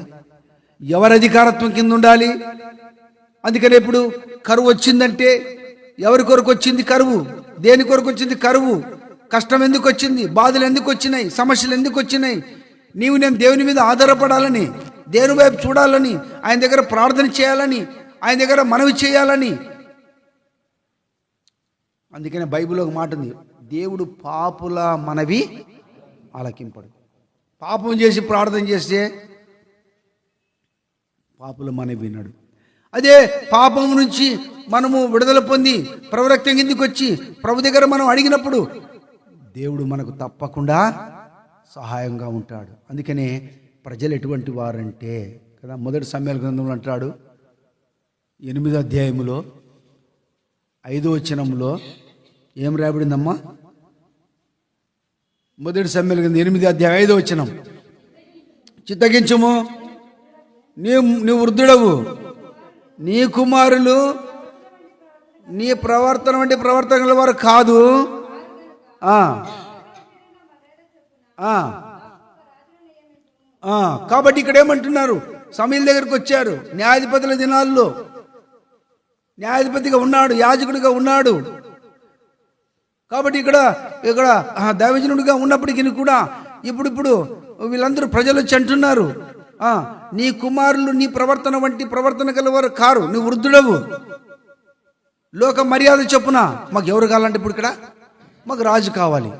ఎవరి అధికారత్వం కింద ఉండాలి? అందుకని ఇప్పుడు కరువు వచ్చిందంటే ఎవరి కొరకు వచ్చింది కరువు? దేని కొరకు వచ్చింది కరువు? కష్టం ఎందుకు వచ్చింది? బాధలు ఎందుకు వచ్చినాయి? సమస్యలు ఎందుకు వచ్చినాయి? నీవు నేను దేవుని మీద ఆధారపడాలని, దేవుని వైపు చూడాలని, ఆయన దగ్గర ప్రార్థన చేయాలని, ఆయన దగ్గర మనవి చేయాలని. అందుకనే బైబిల్లో ఒక మాట ఉంది, దేవుడు పాపుల మనవి ఆలకింపడు. పాపం చేసి ప్రార్థన చేస్తే పాపుల మనవి వినడు. అదే పాపం నుంచి మనము విడుదల పొంది ప్రవరక్తం కిందికి వచ్చి ప్రభు దగ్గర మనం అడిగినప్పుడు దేవుడు మనకు తప్పకుండా సహాయంగా ఉంటాడు. అందుకనే ప్రజలు ఎటువంటి వారంటే కదా, మొదటి సమూయేలు గ్రంథంలో అంటాడు 8వ అధ్యాయములో 5వ వచనంలో ఏం రాయబడిందమ్మా? మొదటి సమూయేలు గ్రంథం 8వ అధ్యాయం 5వ వచనం, చిత్తగించుము, నీ వృద్ధుడవు, నీ కుమారులు నీ ప్రవర్తన వంటి ప్రవర్తనల వారు కాదు. కాబట్టి ఇక్కడ ఏమంటున్నారు? సమూయేలు దగ్గరికి వచ్చారు. న్యాయాధిపతుల దినాల్లో న్యాయాధిపతిగా ఉన్నాడు, యాజకుడిగా ఉన్నాడు. కాబట్టి ఇక్కడ దైవజనుడిగా ఉన్నప్పటికీ కూడా ఇప్పుడు వీళ్ళందరూ ప్రజలు వచ్చి అంటున్నారు, నీ కుమారులు నీ ప్రవర్తన వంటి ప్రవర్తన కలవారు కారు, నువ్వు వృద్ధుడవు, లోక మర్యాద చొప్పున మాకు ఎవరు కావాలంటే ఇప్పుడు ఇక్కడ మాకు రాజు కావాలి,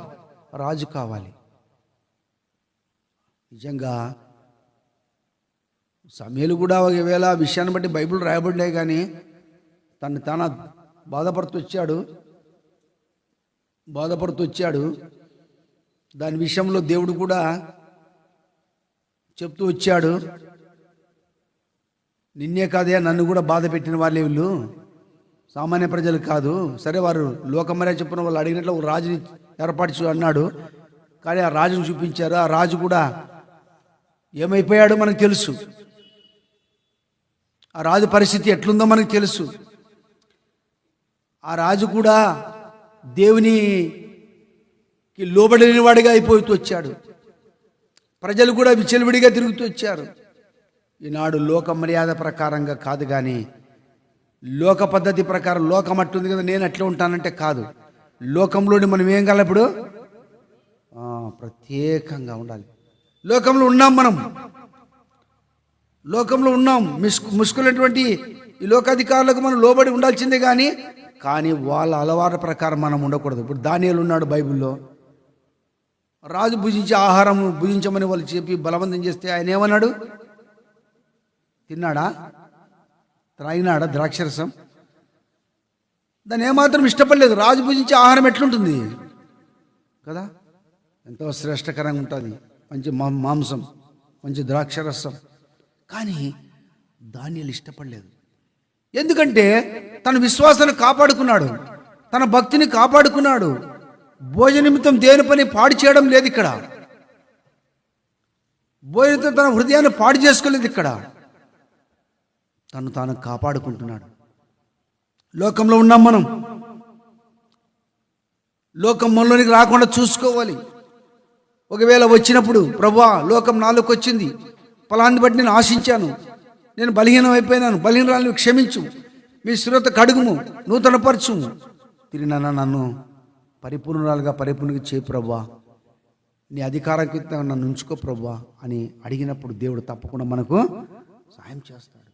రాజు కావాలి. నిజంగా సమూయేలు కూడా ఒకవేళ విషయాన్ని బట్టి బైబిల్ రాయబడినాయి, కానీ తన బాధపడుతూ వచ్చాడు. దాని విషయంలో దేవుడు కూడా చెప్తూ వచ్చాడు. నిన్నే కాదే, నన్ను కూడా బాధ పెట్టిన వాళ్ళే వీళ్ళు, సామాన్య ప్రజలు కాదు. సరే, వారు లోకమర్యాద చెప్పిన వాళ్ళు అడిగినట్లు ఒక రాజుని ఏర్పరచు అన్నాడు. కానీ ఆ రాజును చూపించారు. ఆ రాజు కూడా ఏమైపోయాడో మనకు తెలుసు. ఆ రాజు పరిస్థితి ఎట్లుందో మనకు తెలుసు. ఆ రాజు కూడా దేవునికి లోబడిన వాడిగా అయిపోతూ వచ్చాడు. ప్రజలు కూడా విచ్చలవిడిగా తిరుగుతూ వచ్చారు. ఈనాడు లోక మర్యాద ప్రకారంగా కాదు, కానీ లోక పద్ధతి ప్రకారం, లోకం అట్టుంది కదా నేను అట్లా ఉంటానంటే కాదు. లోకంలోని మనం ఏం కావాలి? ఇప్పుడు ప్రత్యేకంగా ఉండాలి. లోకంలో ఉన్నాం, మనం లోకంలో ఉన్నాం. ముసుకులటువంటి ఈ లోకాధికారులకు మనం లోబడి ఉండాల్సిందే, కానీ వాళ్ళ అలవాటు ప్రకారం మనం ఉండకూడదు. ఇప్పుడు దానియేలు ఉన్నాడు బైబిల్లో. రాజు భుజించే ఆహారం భుజించమని వాళ్ళు చెప్పి బలవంతం చేస్తే ఆయన ఏమన్నాడు? తిన్నాడా? త్రాగినాడా ద్రాక్షరసం? దాన్ని ఏమాత్రం ఇష్టపడలేదు. రాజు భుజించే ఆహారం ఎట్లుంటుంది కదా, ఎంతో శ్రేష్టకరంగా ఉంటుంది. మంచి మాంసం, మంచి ద్రాక్షరసం. కానీ దానియేలు ఇష్టపడలేదు. ఎందుకంటే తన విశ్వాసాన్ని కాపాడుకున్నాడు, తన భక్తిని కాపాడుకున్నాడు. భోజన నిమిత్తం దేని పని పాడు చేయడం లేదు ఇక్కడ. భోజనంతో తన హృదయాన్ని పాడు చేసుకోలేదు ఇక్కడ. తను తాను కాపాడుకుంటున్నాడు. లోకంలో ఉన్నాం మనం. లోకం మనలోనికి రాకుండా చూసుకోవాలి. ఒకవేళ వచ్చినప్పుడు, ప్రభువా లోకం నాలోకి వచ్చింది, ఫలాన్ని బట్టి నేను ఆశించాను, నేను బలహీనం అయిపోయినాను, బలహీనరాలను క్షమించు, మీ శ్రోత కడుగుము, నూతనపరచుము, తిరిగి నన్ను పరిపూర్ణంగా చేయి ప్రభువా, నీ అధికారం నన్ను ఉంచుకో ప్రభువా అని అడిగినప్పుడు దేవుడు తప్పకుండా మనకు సాయం చేస్తాడు.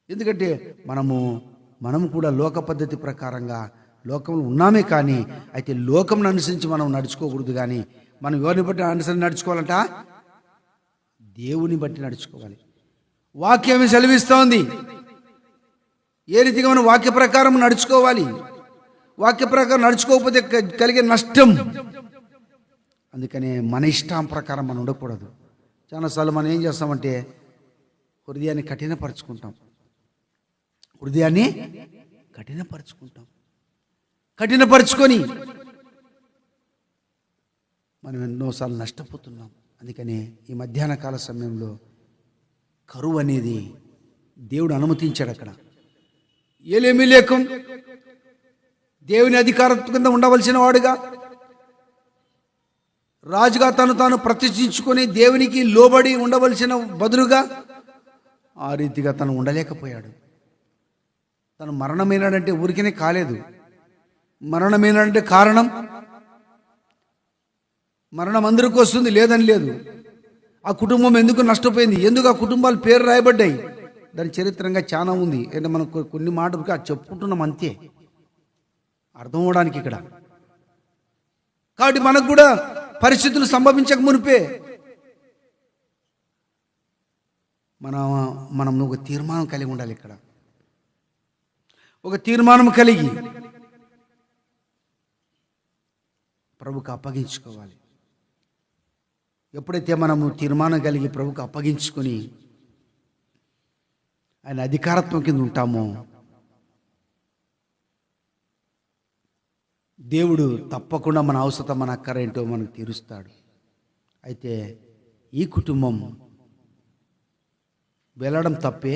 ఎందుకంటే మనము కూడా లోక పద్ధతి ప్రకారంగా లోకంలో ఉన్నామే, కానీ అయితే లోకంను అనుసరించి మనం నడుచుకోకూడదు. కానీ మనం ఎవరిని బట్టి అనుసరించి నడుచుకోవాలంట? దేవుని బట్టి నడుచుకోవాలి. వాక్యం సెలవిస్తోంది ఏ రీతిగా మనం వాక్య ప్రకారం నడుచుకోవాలి. వాక్య ప్రకారం నడుచుకోకపోతే కలిగే నష్టం. అందుకనే మన ఇష్టం ప్రకారం మనం ఉండకూడదు. చాలాసార్లు మనం ఏం చేస్తామంటే హృదయాన్ని కఠినపరుచుకొని మనం ఎన్నోసార్లు నష్టపోతున్నాం. అందుకనే ఈ మధ్యాహ్న కాల సమయంలో కరువు అనేది దేవుడు అనుమతించాడు. అక్కడ ఏలేమీలేకం దేవుని అధికారం కింద ఉండవలసిన వాడుగా, రాజుగా తాను ప్రతిష్ఠించుకొని దేవునికి లోబడి ఉండవలసిన బదులుగా ఆ రీతిగా తను ఉండలేకపోయాడు. తను మరణమైనాడంటే ఊరికనే కాలేదు. మరణమైనాడంటే కారణం, మరణం అందరికీ వస్తుంది, లేదని లేదు. ఆ కుటుంబం ఎందుకు నష్టపోయింది, ఎందుకు ఆ కుటుంబాలు పేరు రాయబడ్డాయి, దాని చరిత్రంగా చాలా ఉంది. అంటే మనం కొన్ని మాటలు చెప్పుకుంటున్నాం అంతే, అర్థం అవడానికి ఇక్కడ. కాబట్టి మనకు కూడా పరిస్థితులు సంభవించక మునిపే మనం ఒక తీర్మానం కలిగి ఉండాలి. ఇక్కడ ఒక తీర్మానం కలిగి ప్రభుకు అప్పగించుకోవాలి. ఎప్పుడైతే మనము తీర్మానం కలిగి ప్రభుకు అప్పగించుకొని ఆయన అధికారత్వం కింద ఉంటామో, దేవుడు తప్పకుండా మన అవసరం, మన అక్కర ఏంటో మనకు తీరుస్తాడు. అయితే ఈ కుటుంబం వెళ్ళడం తప్పే.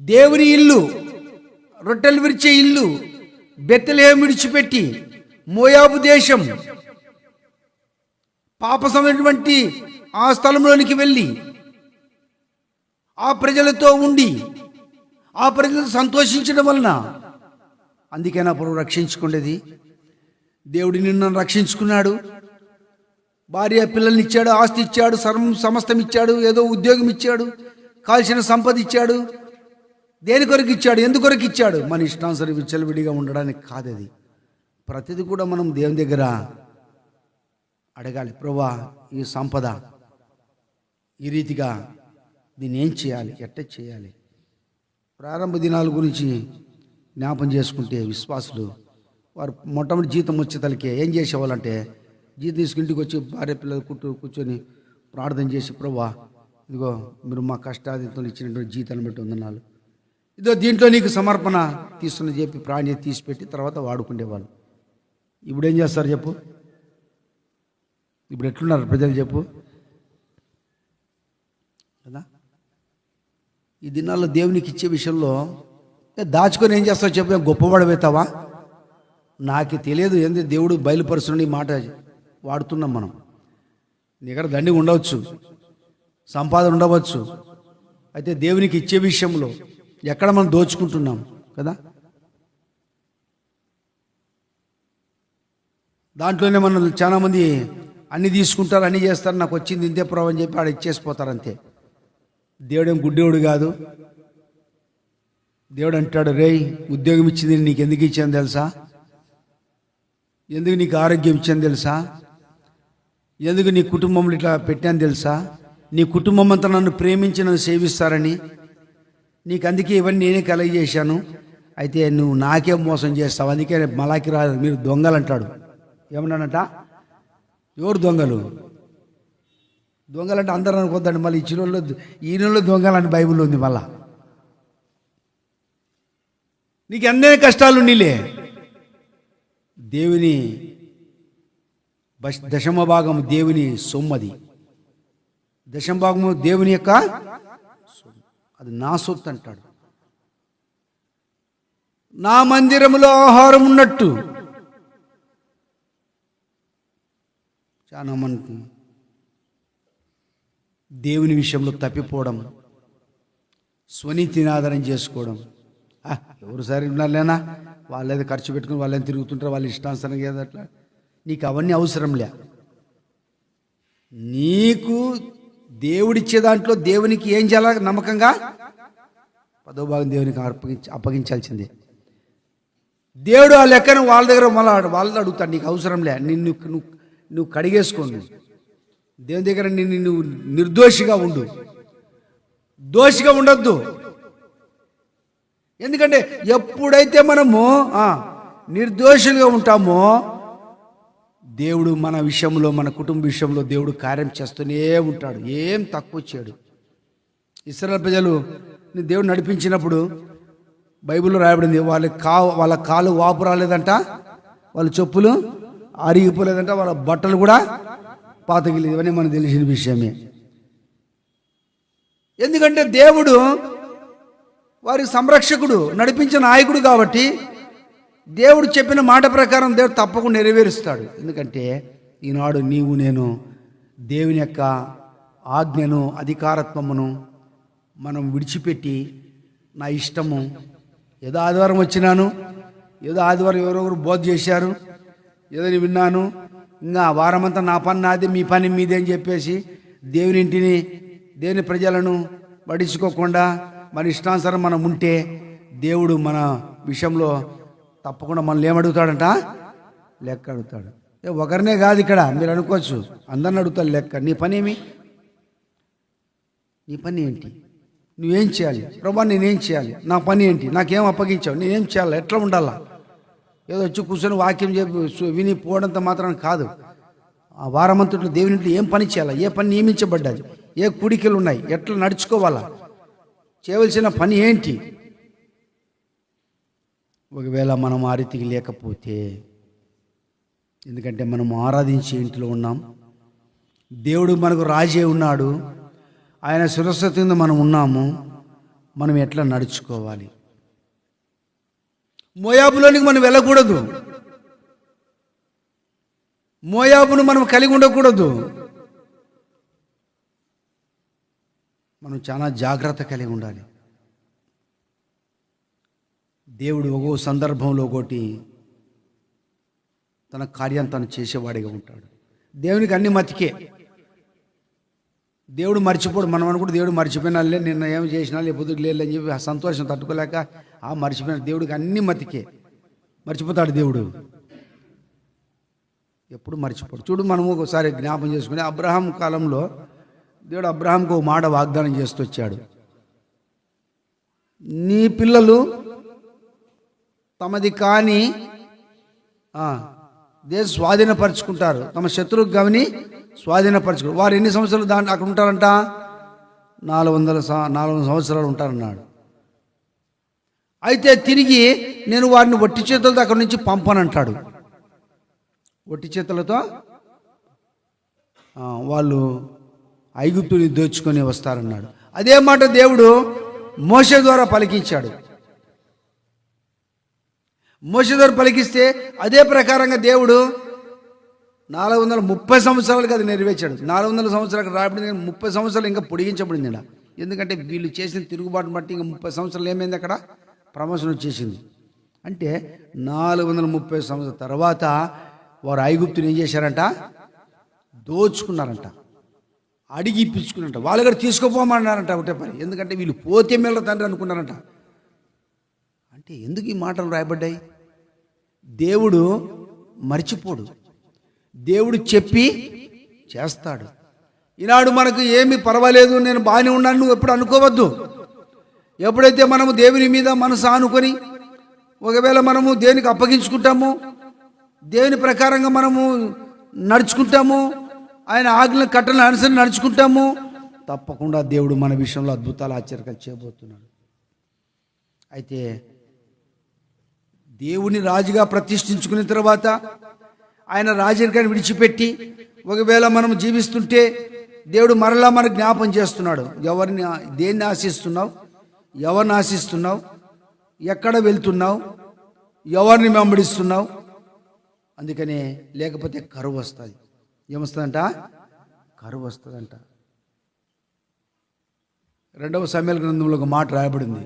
దేవుని ఇల్లు, రొట్టెలు విరిచే ఇల్లు బెత్లెహేము విడిచిపెట్టి మోయాబు దేశం పాపసమైనటువంటి ఆ స్థలంలోనికి వెళ్ళి ఆ ప్రజలతో ఉండి ఆ ప్రజలు సంతోషించడం వలన, అందుకైనా ప్రభు రక్షించుకునేది. దేవుడు నిన్ను రక్షించుకున్నాడు. భార్య పిల్లల్ని ఇచ్చాడు, ఆస్తి ఇచ్చాడు, సమస్తం ఇచ్చాడు, ఏదో ఉద్యోగం ఇచ్చాడు, కాల్సిన సంపద ఇచ్చాడు. దేని కొరకు ఇచ్చాడు, ఎందుకొరకు ఇచ్చాడు? మన ఇష్టానుసరి విచ్చలవిడిగా ఉండడానికి కాదది. ప్రతిదీ కూడా మనం దేవుని దగ్గర అడగాలి. ప్రభువా, ఈ సంపద ఈ రీతిగా దీన్ని ఏం చేయాలి, ఎట్ట చేయాలి? ప్రారంభ దినాల గురించి జ్ఞాపం చేసుకుంటే విశ్వాసులు వారు మొట్టమొదటి జీతం వచ్చేతలకే ఏం చేసేవాళ్ళంటే, జీతం తీసుకు ఇంటికి వచ్చి భార్య పిల్లలు కూర్చొని ప్రార్థన చేసి, ప్రభువా ఇదిగో మీరు మా కష్టాదితో ఇచ్చినటువంటి జీతాన్ని బట్టి వందనాలు, ఇదో దీంట్లో నీకు సమర్పణ తీసుకుని చెప్పి ప్రాణి తీసిపెట్టి తర్వాత వాడుకునేవాళ్ళు. ఇప్పుడు ఏం చేస్తారు చెప్పు? ఇప్పుడు ఎట్లున్నారు ప్రజలు చెప్పు కదా? ఈ దినాల్లో దేవునికి ఇచ్చే విషయంలో దాచుకొని ఏం చేస్తావు చెప్పు? గొప్పవాడవుతావా? నాకు తెలియదు ఏంది దేవుడు బయలుపరుస్తున్న ఈ మాట వాడుతున్నాం మనం. నీ దగ్గర దండి ఉండవచ్చు, సంపాదన ఉండవచ్చు, అయితే దేవునికి ఇచ్చే విషయంలో ఎక్కడ మనం దోచుకుంటున్నాం కదా? దాంట్లోనే మనం చాలామంది అన్నీ తీసుకుంటారు, అన్నీ చేస్తారు, నాకు వచ్చింది ఇంతే ప్రభు అని చెప్పి ఆడ ఇచ్చేసిపోతారు అంతే. దేవుడేం గుడ్డేవుడు కాదు. దేవుడు అంటాడు, రేయ్ ఉద్యోగం ఇచ్చింది నీకు ఎందుకు ఇచ్చాను తెలుసా? ఎందుకు నీకు ఆరోగ్యం ఇచ్చాను తెలుసా? ఎందుకు నీ కుటుంబంలో ఇట్లా పెట్టాను తెలుసా? నీ కుటుంబం అంతా నన్ను ప్రేమించి నన్ను సేవిస్తారని, నీకు అందుకే ఇవన్నీ నేనే కలగజేశాను. అయితే నువ్వు నాకే మోసం చేస్తావు, అందుకే మలాకి రా మీరు దొంగలు అంటాడు. ఏమన్నానంట? ఎవరు దొంగలు? దొంగలంటే అందరూ అనుకోద్దండి, మళ్ళీ ఈయనలో దొంగలని బైబిల్లో ఉంది. మళ్ళా నీకు అన్నీ కష్టాలు నీలే, దేవుని దశమ భాగము దేవుని సొమ్మది, దశమ భాగము దేవుని యొక్క అది నా సొత్తు అంటాడు. నా మందిరములో ఆహారం ఉన్నట్టు చాలా మంది దేవుని విషయంలో తప్పిపోవడం, స్వనీతిని ఆధారం చేసుకోవడం. ఎవరు సరే ఉన్నారులేనా, వాళ్ళు ఏదో ఖర్చు పెట్టుకుని వాళ్ళని తిరుగుతుంటారు, వాళ్ళ ఇష్టానుసారంగా ఏదో అట్లా. నీకు అవన్నీ అవసరంలే. నీకు దేవుడిచ్చే దాంట్లో దేవునికి ఏం చేయాలి? నమ్మకంగా 10వ భాగం దేవునికి అప్పగించాల్సిందే. దేవుడు ఆ లెక్కను వాళ్ళ దగ్గర వాళ్ళని అడుగుతాడు. నీకు అవసరంలే, నువ్వు కడిగేసుకోండి. దేవుని దగ్గర నువ్వు నిర్దోషిగా ఉండు, దోషిగా ఉండొద్దు. ఎందుకంటే ఎప్పుడైతే మనము నిర్దోషులుగా ఉంటామో దేవుడు మన విషయంలో, మన కుటుంబ విషయంలో దేవుడు కార్యం చేస్తూనే ఉంటాడు, ఏం తక్కువ చేయడు. ఇశ్రాయేలు ప్రజలు దేవుడు నడిపించినప్పుడు బైబిల్లో రాయబడింది, వాళ్ళ కాలు వాపు రాలేదంట, వాళ్ళ చెప్పులు అరిగిపోలేదంట, వాళ్ళ బట్టలు కూడా పాతగిలేదు. ఇవన్నీ మనకు తెలిసిన విషయమే. ఎందుకంటే దేవుడు వారి సంరక్షకుడు, నడిపించే నాయకుడు కాబట్టి దేవుడు చెప్పిన మాట ప్రకారం దేవుడు తప్పకుండా నెరవేరుస్తాడు. ఎందుకంటే ఈనాడు నీవు నేను దేవుని యొక్క ఆజ్ఞను, అధికారత్వమును మనం విడిచిపెట్టి నా ఇష్టము, ఏదో ఆదివారం వచ్చినాను, ఏదో ఆదివారం ఎవరెవరు బోధ చేశారు, ఏదో విన్నాను, ఇంకా వారమంతా నా పని నాది, మీ పని మీదే అని చెప్పేసి దేవుని ఇంటిని, దేవుని ప్రజలను పట్టించుకోకుండా మన ఇష్టానుసారం మనం ఉంటే దేవుడు మన విషయంలో తప్పకుండా మనల్ని ఏమడుగుతాడంట? లెక్క అడుగుతాడు. ఒకరినే కాదు, ఇక్కడ మీరు అనుకోవచ్చు అందరిని అడుగుతాడు లెక్క. నీ పని ఏమి? నీ పని ఏంటి? నువ్వేం చేయాలి? ప్రభా నేనేం చేయాలి? నా పని ఏంటి? నాకేం అప్పగించావు? నేనేం చేయాలి? ఎట్లా ఉండాలా? ఏదో వచ్చి కూర్చొని వాక్యం చెప్పి విని పోవడంతో మాత్రం కాదు. ఆ వారమంతట్లో దేవుని ఇంట్లో ఏం పని చేయాలా? ఏ పని నియమించబడ్డది? ఏ కూడికలు ఉన్నాయి? ఎట్లా నడుచుకోవాలా? చేయవలసిన పని ఏంటి? ఒకవేళ మనం ఆ రీతికి లేకపోతే, ఎందుకంటే మనం ఆరాధించే ఇంట్లో ఉన్నాం, దేవుడు మనకు రాజే ఉన్నాడు, ఆయన శిరస్సు కింద మనం ఉన్నాము, మనం ఎట్లా నడుచుకోవాలి? మోయాబులోనికి మనం వెళ్ళకూడదు, మోయాబును మనం కలిగి ఉండకూడదు. మనం చాలా జాగ్రత్త కలిగి ఉండాలి. దేవుడు ఒక్కో సందర్భంలో ఒకటి తన కార్యం తను చేసేవాడిగా ఉంటాడు. దేవునికి అన్ని మతికే. దేవుడు మర్చిపోడు. మనం అనుకుంటే దేవుడు మర్చిపోయినాలే, నిన్న ఏమి చేసినా లేకపోతే లేదు అని చెప్పి ఆ సంతోషం తట్టుకోలేక మర్చిపోయిన. దేవుడికి అన్ని మతికే. మర్చిపోతాడు దేవుడు, ఎప్పుడు మర్చిపోడు. చూడు, మనం ఒకసారి జ్ఞాపం చేసుకుని అబ్రహాం కాలంలో దేవుడు అబ్రహాంకు ఒక మాట వాగ్దానం చేస్తూ వచ్చాడు. నీ పిల్లలు తమది కాని దేశ స్వాధీనపరుచుకుంటారు, తమ శత్రువు గమని స్వాధీనపరచుకుంటారు. వారు ఎన్ని సంవత్సరాలు అక్కడ ఉంటారంట? 400 సంవత్సరాలు ఉంటారన్నాడు. అయితే తిరిగి నేను వారిని ఒట్టి చేతులతో అక్కడి నుంచి పంపనంటాడు. ఒట్టి చేతులతో వాళ్ళు ఐగుప్తుని దోచుకొని వస్తారన్నాడు. అదే మాట దేవుడు మోషే ద్వారా పలికించాడు. మోషే ద్వారా పలికిస్తే అదే ప్రకారంగా దేవుడు 430 సంవత్సరాలుగా అది నెరవేర్చాడు. 400 సంవత్సరాలకు రాబడింది, 30 సంవత్సరాలు ఇంకా పొడిగించబడింది. ఎందుకంటే వీళ్ళు చేసిన తిరుగుబాటును బట్టి ఇంకా 30 సంవత్సరాలు ఏమైంది, అక్కడ ప్రమోషన్ వచ్చేసింది. అంటే 430 సంవత్సరాల తర్వాత వారు ఐగుప్తుని ఏం చేశారంట, దోచుకున్నారంట, అడిగి ఇప్పించుకున్నారంట. వాళ్ళు కూడా తీసుకోపోమన్నారంట ఒకటే పని. ఎందుకంటే వీళ్ళు పోతే మేళ్ళ తండ్రి అనుకున్నారంట. అంటే ఎందుకు ఈ మాటలు రాయబడ్డాయి? దేవుడు మర్చిపోడు, దేవుడు చెప్పి చేస్తాడు. ఈనాడు మనకు ఏమి పర్వాలేదు, నేను బాగానే ఉన్నాను నువ్వు ఎప్పుడు అనుకోవద్దు. ఎప్పుడైతే మనము దేవుని మీద మనసు ఆనుకొని ఒకవేళ మనము దేవునికి అప్పగించుకుంటాము, దేవుని ప్రకారంగా మనము నడుచుకుంటాము, ఆయన ఆజ్ఞల కట్టలను అనుసరించి నడుచుకుంటాము, తప్పకుండా దేవుడు మన విషయంలో అద్భుతాలు ఆశ్చర్యాలు చేయబోతున్నాడు. అయితే దేవుని రాజుగా ప్రతిష్ఠించుకున్న తర్వాత ఆయన రాజరికాన్ని విడిచిపెట్టి ఒకవేళ మనం జీవిస్తుంటే దేవుడు మరలా మనకు జ్ఞాపం చేస్తున్నాడు. దేన్ని ఆశిస్తున్నావు, ఎవరిని ఆశిస్తున్నావు, ఎక్కడ వెళ్తున్నావు, ఎవరిని వెంబడిస్తున్నావు. అందుకనే లేకపోతే కరువు వస్తుంది. ఏమొస్తుందంట? కరువు వస్తుందంట. 2వ సమూయేలు గ్రంథంలో ఒక మాట రాయబడింది.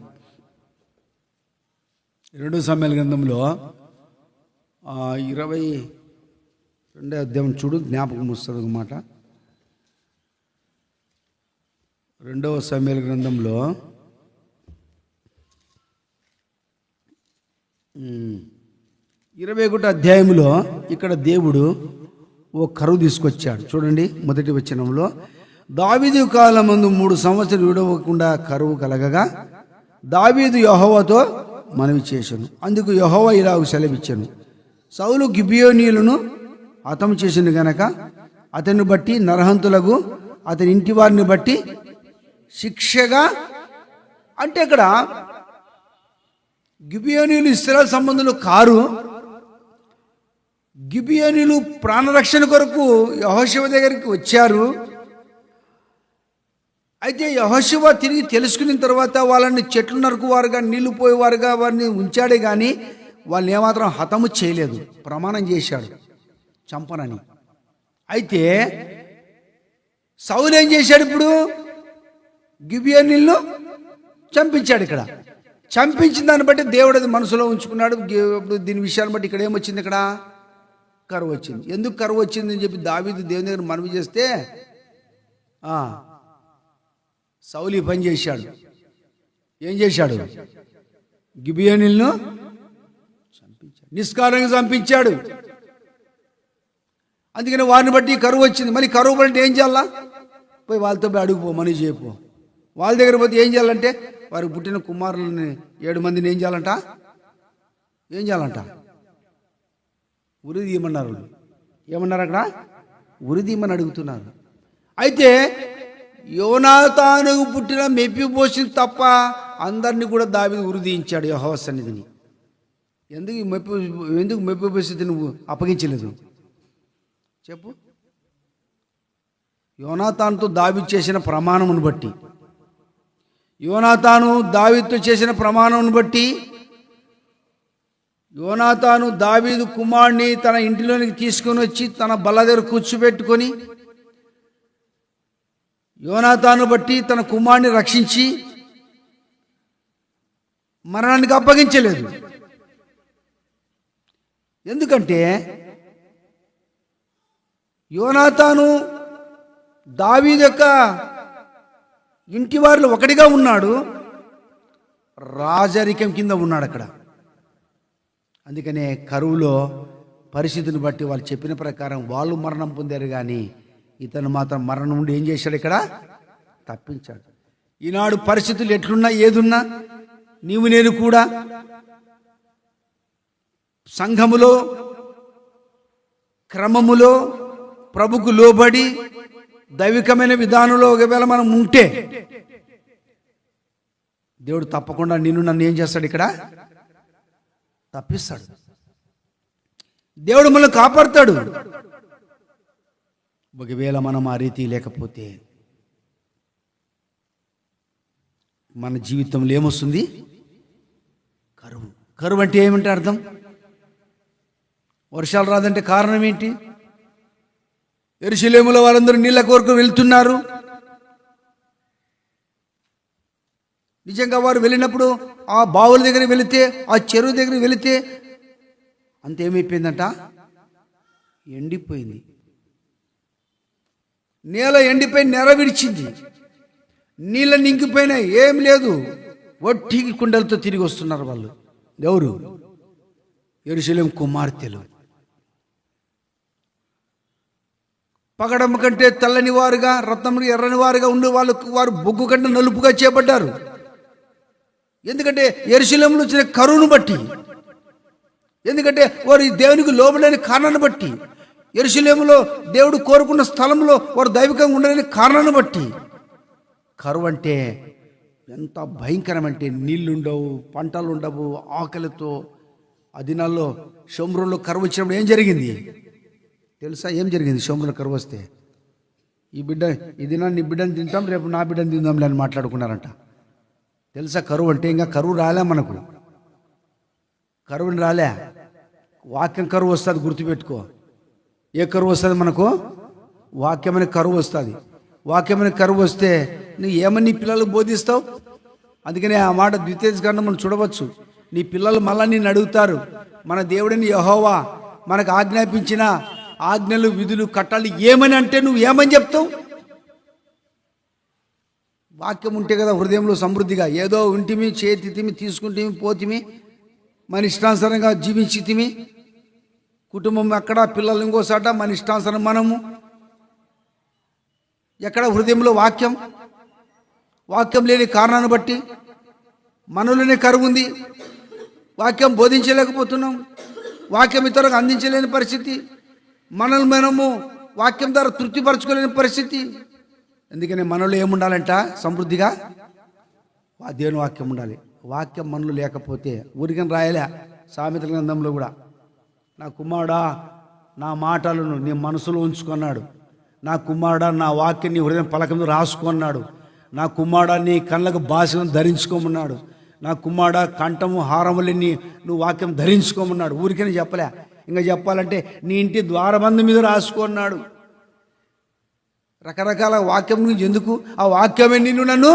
2వ సమూయేలు గ్రంథంలో 22వ అధ్యాయం చూడు, జ్ఞాపకం వస్తుంది ఒక మాట. 2వ సమూయేలు గ్రంథంలో 21వ అధ్యాయంలో ఇక్కడ దేవుడు ఓ కరువు తీసుకొచ్చాడు. చూడండి, మొదటి వచనంలో, దావీదు కాలమందు 3 సంవత్సరాలు విడవకుండా కరువు కలగగా దావీదు యెహోవాతో మనవి చేశాను. అందుకు యెహోవా ఇలాగ సెలవిచ్చాను, సౌలు గిబియోనీయులను హతము చేసింది గనక అతన్ని బట్టి నరహంతులకు అతని ఇంటి వారిని బట్టి శిక్షగా. అంటే ఇక్కడ గిబియోనీయులు ఇశ్రాయేలు సంబంధులు కారు. గిబియోనీయులు ప్రాణరక్షణ కొరకు యెహోషువ దగ్గరికి వచ్చారు. అయితే యెహోషువ తిరిగి తెలుసుకున్న తర్వాత వాళ్ళని చెట్లు నరుకువారుగా, నీళ్లు పోయేవారుగా వారిని ఉంచాడే కానీ వాళ్ళని ఏమాత్రం హతము చేయలేదు. ప్రమాణం చేశాడు చంపనని. అయితే సౌలు ఏం చేశాడు? ఇప్పుడు గిబియోనీయులను చంపించాడు. ఇక్కడ చంపించిన దాన్ని బట్టి దేవుడు అది మనసులో ఉంచుకున్నాడు. ఇప్పుడు దీని విషయాన్ని బట్టి ఇక్కడ ఏమొచ్చింది? ఇక్కడ కరువు వచ్చింది. ఎందుకు కరువు వచ్చింది అని చెప్పి దావీదు దేవుని దగ్గర మనవి చేస్తే సౌలు పని చేశాడు. ఏం చేశాడు? గిబియోనీయులను చంపించాడు, నిష్కారణంగా చంపించాడు. అందుకని వారిని బట్టి కరువు వచ్చింది. మరి కరువు అంటే ఏం చేయాలా? పోయి వాళ్ళతో పోయి అడుగుపో, మనీ చేయపో. వాళ్ళ దగ్గర పోతే ఏం చేయాలంటే వారికి పుట్టిన కుమారులని 7 మందిని ఏం చేయాలంట? ఉరి తీయమన్నారు. ఏమన్నారు అక్కడ? ఉరి తీయమని అడుగుతున్నారు. అయితే యోనాతానుకు పుట్టిన మెఫీబోషెతు తప్ప అందరినీ కూడా దావీదు ఉరి తీయించాడు యెహోవా సన్నిధిని. ఎందుకు మెఫీబోషెతుని నువ్వు అప్పగించలేదు చెప్పు? యోనాతానుతో దావీదు చేసిన ప్రమాణమును బట్టి, యోనాతాను దావీదుతో చేసిన ప్రమాణమును బట్టి, యోనాతాను దావీదు కుమారుడిని తన ఇంటిలోనికి తీసుకొని వచ్చి తన బల్ల దగ్గర కూర్చోబెట్టుకొని యోనాతాను బట్టి తన కుమారుడిని రక్షించి మరణానికి అప్పగించలేదు. ఎందుకంటే యోనాతాను దావీదు యొక్క ఇంటి వారిలో ఒకటిగా ఉన్నాడు, రాజరికం కింద ఉన్నాడు అక్కడ. అందుకనే కరువులో పరిస్థితిని బట్టి వాళ్ళు చెప్పిన ప్రకారం వాళ్ళు మరణం పొందారు, కానీ ఇతను మాత్రం మరణం నుండి ఏం చేశాడు? ఇక్కడ తప్పించాడు. ఈనాడు పరిస్థితులు ఎట్లున్నా ఏదున్నా నీవు నేను కూడా సంఘములో క్రమములో ప్రభుకు లోబడి దైవికమైన విధానంలో ఒకవేళ మనం ఉంటే దేవుడు తప్పకుండా నిన్ను నన్ను ఏం చేస్తాడు? ఇక్కడ తప్పిస్తాడు. దేవుడు మనల్ని కాపాడుతాడు. ఒకవేళ మనం ఆ రీతి లేకపోతే మన జీవితంలో ఏమొస్తుంది? కరువు. కరువు అంటే ఏమిటి అర్థం? వర్షాలు రాదంటే కారణం ఏంటి? యెరూషలేములో వాళ్ళందరూ నీళ్ళ కొరకు వెళ్తున్నారు. నిజంగా వారు వెళ్ళినప్పుడు ఆ బావుల దగ్గర వెళితే, ఆ చెరువు దగ్గర వెళితే అంతేమైపోయిందంట? ఎండిపోయింది. నేల ఎండిపోయి నెర విడిచింది. నీళ్ళ నింగిపోయినాయి, ఏం లేదు. వట్టి కుండలతో తిరిగి వస్తున్నారు వాళ్ళు. ఎవరు? యెరూషలేము కుమార్తెలు. పగడమ్మ కంటే తెల్లని వారుగా, రత్నములు ఎర్రని వారుగా ఉండే వారు బొగ్గు కంటే నలుపుగా చేపడ్డారు. ఎందుకంటే యెరూషలేములో వచ్చిన కరువును బట్టి, ఎందుకంటే వారు దేవునికి లోబడలేని కారణాన్ని బట్టి, యెరూషలేములో దేవుడు కోరుకున్న స్థలంలో వారు దైవికంగా ఉండలేని కారణాన్ని బట్టి. కరువు అంటే ఎంత భయంకరమంటే నీళ్లుండవు, పంటలు ఉండవు, ఆకలితో. ఆ దినాల్లో షోమ్రోన్లో కరువు వచ్చినప్పుడు ఏం జరిగింది తెలుసా? ఏం జరిగింది షోమ్రోన్లో కరువు వస్తే? ఈ దినాన్ని నీ బిడ్డను తింటాం, రేపు నా బిడ్డను తిందాంలే అని మాట్లాడుకున్నారంట. తెలుసా కరువు అంటే? ఇంకా కరువు రాలే మనకు. కరువుని రాలే. వాక్యం కరువు వస్తుంది, గుర్తుపెట్టుకో. ఏ కరువు వస్తుంది మనకు? వాక్యమైన కరువు వస్తుంది. వాక్యమైన కరువు వస్తే నువ్వు ఏమని నీ పిల్లలకు బోధిస్తావు? అందుకనే ఆ మాట ద్వితీయోపదేశకాండం మనం చూడవచ్చు. నీ పిల్లలు మళ్ళా నిన్ను అడుగుతారు, మన దేవుడిని యెహోవా మనకు ఆజ్ఞాపించిన ఆజ్ఞలు, విధులు, కట్టాలి ఏమని అంటే నువ్వు ఏమని చెప్తావు? వాక్యం ఉంటే కదా హృదయంలో సమృద్ధిగా. ఏదో ఉంటిమి, చేతిమి, తీసుకుంటేమి, పోతిమి, మన ఇష్టానుసారంగా జీవించితిమి. కుటుంబం అక్కడ, పిల్లలు ఇంకోసాట, మన ఇష్టానుసారం మనము. ఎక్కడ హృదయంలో వాక్యం? వాక్యం లేని కారణాన్ని బట్టి మనలోనే కరువు ఉంది. వాక్యం బోధించలేకపోతున్నాం, వాక్యం ఇతరులకు అందించలేని పరిస్థితి, మనల్ని మనము వాక్యం ద్వారా తృప్తిపరచుకోలేని పరిస్థితి. అందుకని మనలో ఏముండాలంట? సమృద్ధిగా దేవుని వాక్యం ఉండాలి. వాక్యం మనలో లేకపోతే ఊరికని రాయలే. సామెతల గ్రంథంలో కూడా, నా కుమారుడా నా మాటలను నీ మనసులో ఉంచుకున్నాడు, నా కుమారుడా నా వాక్యం నీ హృదయం పలక మీద రాసుకున్నాడు, నా కుమారుడా నీ కళ్ళకు బాసిని ధరించుకోమన్నాడు, నా కుమారుడా కంఠము హారములని నువ్వు వాక్యం ధరించుకోమన్నాడు. ఊరికని చెప్పలే. ఇంకా చెప్పాలంటే నీ ఇంటి ద్వారబంధం మీద రాసుకున్నాడు. రకరకాల వాక్యం గురించి ఎందుకు? ఆ వాక్యమే నిన్ను నన్ను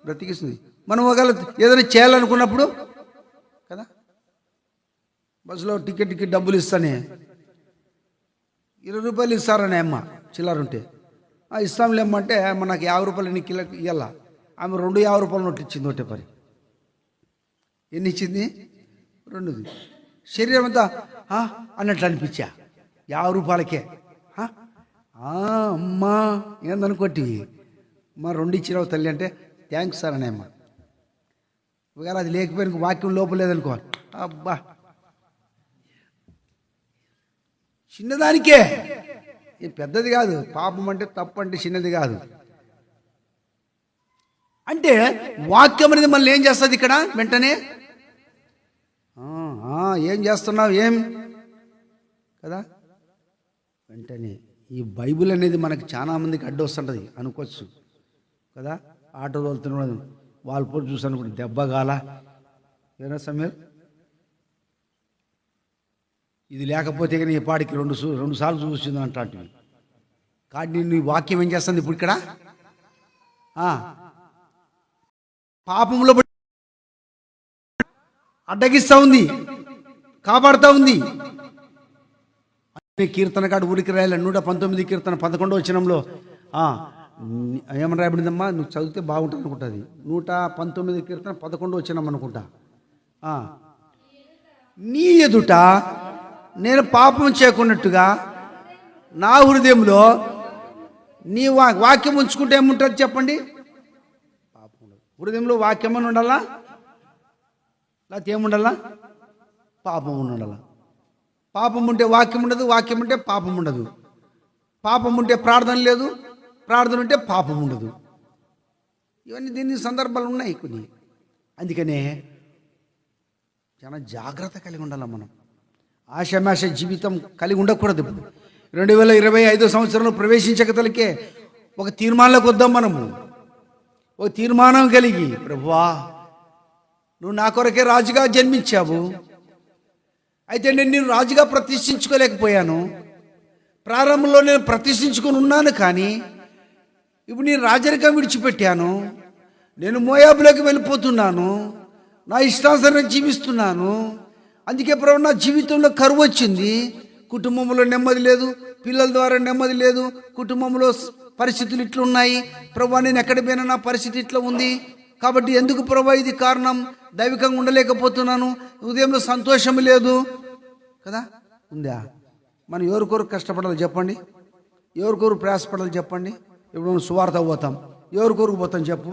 బ్రతికిస్తుంది. మనం ఒకవేళ ఏదైనా చేయాలనుకున్నప్పుడు కదా, బస్సులో టికెట్కి డబ్బులు ఇస్తానే, 20 రూపాయలు ఇస్తారనే అమ్మ చిల్లరుంటే, ఇస్తాంలే అమ్మ అంటే నాకు 50 రూపాయలు ఎన్ని కిలో ఇవ్వాల. ఆమె 2 50 రూపాయల నోట్లు ఇచ్చింది. ఒకటే పని. ఎన్ని ఇచ్చింది? 2. శరీరం అంతా అన్నట్లు అనిపించా. 50 రూపాయలకే అమ్మా ఏందనుకోటి మా 2 ఇచ్చినావు తల్లి అంటే థ్యాంక్స్ సార్ అనే అమ్మ. ఒకవేళ అది లేకపోయిన వాక్యం లోపం లేదనుకో, అబ్బా చిన్నదానికే, ఇది పెద్దది కాదు. పాపం అంటే తప్పు అంటే చిన్నది కాదు. అంటే వాక్యం అనేది మళ్ళీ ఏం చేస్తుంది ఇక్కడ? వెంటనే ఏం చేస్తున్నావు ఏం కదా, వెంటనే ఈ బైబిల్ అనేది మనకి చాలా మందికి అడ్డు వస్తుంటుంది అనుకోవచ్చు కదా. ఆటో తోలుతున్నాడు, వాళ్ళు పోటీ చూసాను కూడా దెబ్బ గాల ఏనా సమీర్, ఇది లేకపోతే కానీ ఈ పాడికి 2 సార్లు చూసింది అంటాంటివి. కానీ నీ వాక్యం ఏం చేస్తుంది ఇప్పుడు ఇక్కడ? పాపంలో అడ్డగిస్తూ ఉంది, కాపాడుతూ ఉంది. కీర్తనకాడు ఊరికి రాయాలి. 119 కీర్తన 11వ వచనంలో ఏమని రాయబడిందమ్మా? నువ్వు చదివితే బాగుంటుంది అనుకుంటుంది. 119 కీర్తన 11వ వచనం అనుకుంటా. నీ ఎదుట నేను పాపం చేయకున్నట్టుగా నా హృదయంలో నీ వాక్యం ఉంచుకుంటే ఏముంటుంది చెప్పండి? పాపం ఉండదు. హృదయంలో వాక్యం అని ఉండాలా, లేకపోతే ఏముండాలా? పాపం ఉండాలా. పాపం ఉంటే వాక్యం ఉండదు, వాక్యం ఉంటే పాపం ఉండదు. పాపం ఉంటే ప్రార్థన లేదు, ప్రార్థన ఉంటే పాపం ఉండదు. ఇవన్నీ దీని సందర్భాలు ఉన్నాయి కొన్ని. అందుకనే చాలా జాగ్రత్త కలిగి ఉండాలి. మనం ఆశామాష జీవితం కలిగి ఉండకూడదు. 2025 సంవత్సరంలో ప్రవేశించగతలకే ఒక తీర్మానంలోకి వద్దాం. మనము ఒక తీర్మానం కలిగి, ప్రభువా నువ్వు నా కొరకే రాజుగా జన్మించావు, అయితే నేను రాజుగా ప్రతిష్ఠించుకోలేకపోయాను. ప్రారంభంలో నేను ప్రతిష్ఠించుకొని ఉన్నాను, కానీ ఇప్పుడు నేను రాజరికం విడిచిపెట్టాను. నేను మోయాబులోకి వెళ్ళిపోతున్నాను, నా ఇష్టానుసారం జీవిస్తున్నాను. అందుకే ప్రభు నా జీవితంలో కరువు వచ్చింది. కుటుంబంలో నెమ్మది లేదు, పిల్లల ద్వారా నెమ్మది లేదు, కుటుంబంలో పరిస్థితులు ఇట్లున్నాయి. ప్రభు నేను ఎక్కడ పోయినా నా పరిస్థితి ఇట్లా ఉంది. కాబట్టి ఎందుకు ప్రభు ఇది కారణం? దైవికంగా ఉండలేకపోతున్నాను, ఉదయంలో సంతోషం లేదు కదా. ఉందా? మనం ఎవరికొరకు కష్టపడాలి చెప్పండి, ఎవరికొరకు ప్రయాసపడాలి చెప్పండి. ఇప్పుడు మనం సువార్త పోతాం, ఎవరికొరకు పోతాం చెప్పు?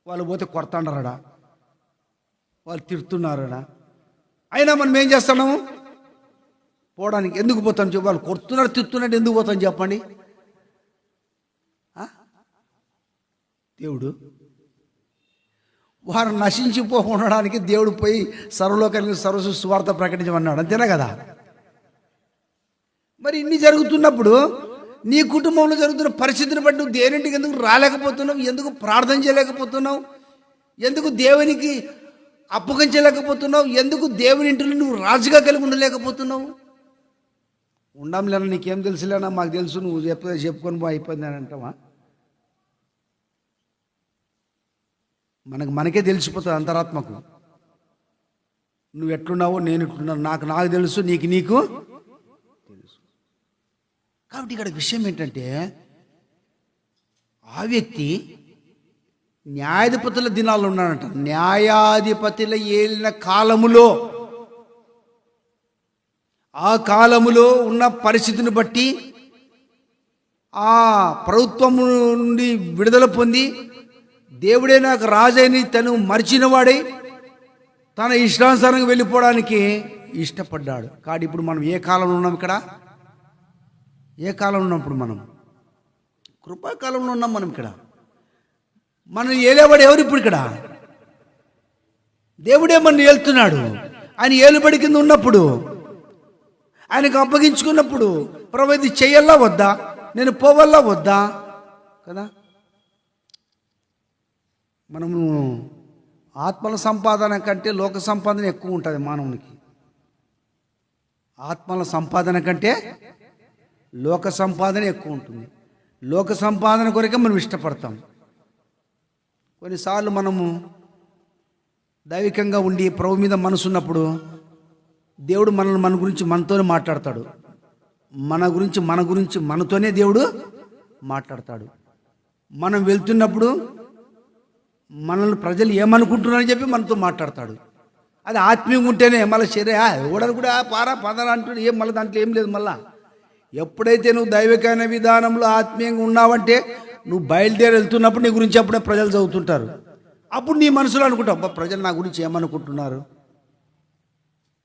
వాళ్ళు పోతే కొడతాండారడా, వాళ్ళు తిడుతున్నారడా, అయినా మనం ఏం చేస్తున్నాము? పోవడానికి ఎందుకు పోతాం చెప్పు? వాళ్ళు కొడుతున్నారు తిడుతున్నట్టు ఎందుకు పోతాం చెప్పండి? దేవుడు వారు నశించిపోకుండా దేవుడు పోయి సర్వలోకానికి సర్వసు సువార్త ప్రకటించమన్నాడు, అంతేనా కదా. మరి ఇన్ని జరుగుతున్నప్పుడు నీ కుటుంబంలో జరుగుతున్న పరిస్థితిని బట్టి నువ్వు దేనింటికి ఎందుకు రాలేకపోతున్నావు? ఎందుకు ప్రార్థన చేయలేకపోతున్నావు? ఎందుకు దేవునికి అప్పగించలేకపోతున్నావు? ఎందుకు దేవుని ఇంటిలో నువ్వు రాజుగా కలిగి ఉండలేకపోతున్నావు? ఉండంలేనా, నీకేం తెలుసులేనా, మాకు తెలుసు, నువ్వు చెప్పుకొని అయిపోయింది అని అంటావా? మనకే తెలిసిపోతుంది అంతరాత్మకు. నువ్వు ఎట్లున్నావో నేను ఎట్లున్నావు, నాకు తెలుసు, నీకు తెలుసు. కాబట్టి ఇక్కడ విషయం ఏంటంటే, ఆ వ్యక్తి న్యాయాధిపతుల దినాల్లో ఉన్నాడంట. న్యాయాధిపతుల ఏలిన కాలములో, ఆ కాలములో ఉన్న పరిస్థితిని బట్టి ఆ ప్రభుత్వము నుండి విడుదల పొంది దేవుడే నాకు రాజైని తను మరిచినవాడై తన ఇష్టానుసారంగా వెళ్ళిపోవడానికి ఇష్టపడ్డాడు. కాబట్టి ఇప్పుడు మనం ఏ కాలంలో ఉన్నాం? ఇక్కడ ఏ కాలంలో ఉన్నాం? ఇప్పుడు మనం కృపాకాలంలో ఉన్నాం. మనం ఇక్కడ మనం ఏలేవాడు ఎవరు? ఇప్పుడు ఇక్కడ దేవుడే మనం ఏలుతున్నాడు. ఆయన ఏలుబడి కింద ఉన్నప్పుడు, ఆయనకు అప్పగించుకున్నప్పుడు ప్రభు ఇది చెయ్యాలా వద్దా, నేను పోవల్లా వద్దా కదా. మనము ఆత్మల సంపాదన కంటే లోక సంపాదన ఎక్కువ ఉంటుంది మానవునికి. ఆత్మల సంపాదన కంటే లోక సంపాదన ఎక్కువ ఉంటుంది. లోక సంపాదన కొరకే మనం ఇష్టపడతాం. కొన్నిసార్లు మనము దైవికంగా ఉండి ప్రభు మీద మనసున్నప్పుడు దేవుడు మన గురించి మనతోనే మాట్లాడతాడు. మన గురించి మనతోనే దేవుడు మాట్లాడతాడు. మనం వెళ్తున్నప్పుడు మనల్ని ప్రజలు ఏమనుకుంటున్నారని చెప్పి మనతో మాట్లాడతాడు. అది ఆత్మీయంగా ఉంటేనే. మళ్ళీ ఎవడని కూడా పదరా అంటున్నాడు, ఏం మళ్ళీ దాంట్లో ఏం లేదు. మళ్ళా ఎప్పుడైతే నువ్వు దైవికమైన విధానంలో ఆత్మీయంగా ఉన్నావంటే, నువ్వు బయలుదేరి వెళ్తున్నప్పుడు నీ గురించి అప్పుడే ప్రజలు చదువుతుంటారు. అప్పుడు నీ మనసులో అనుకుంటావు, అబ్బా ప్రజలు నా గురించి ఏమనుకుంటున్నారు,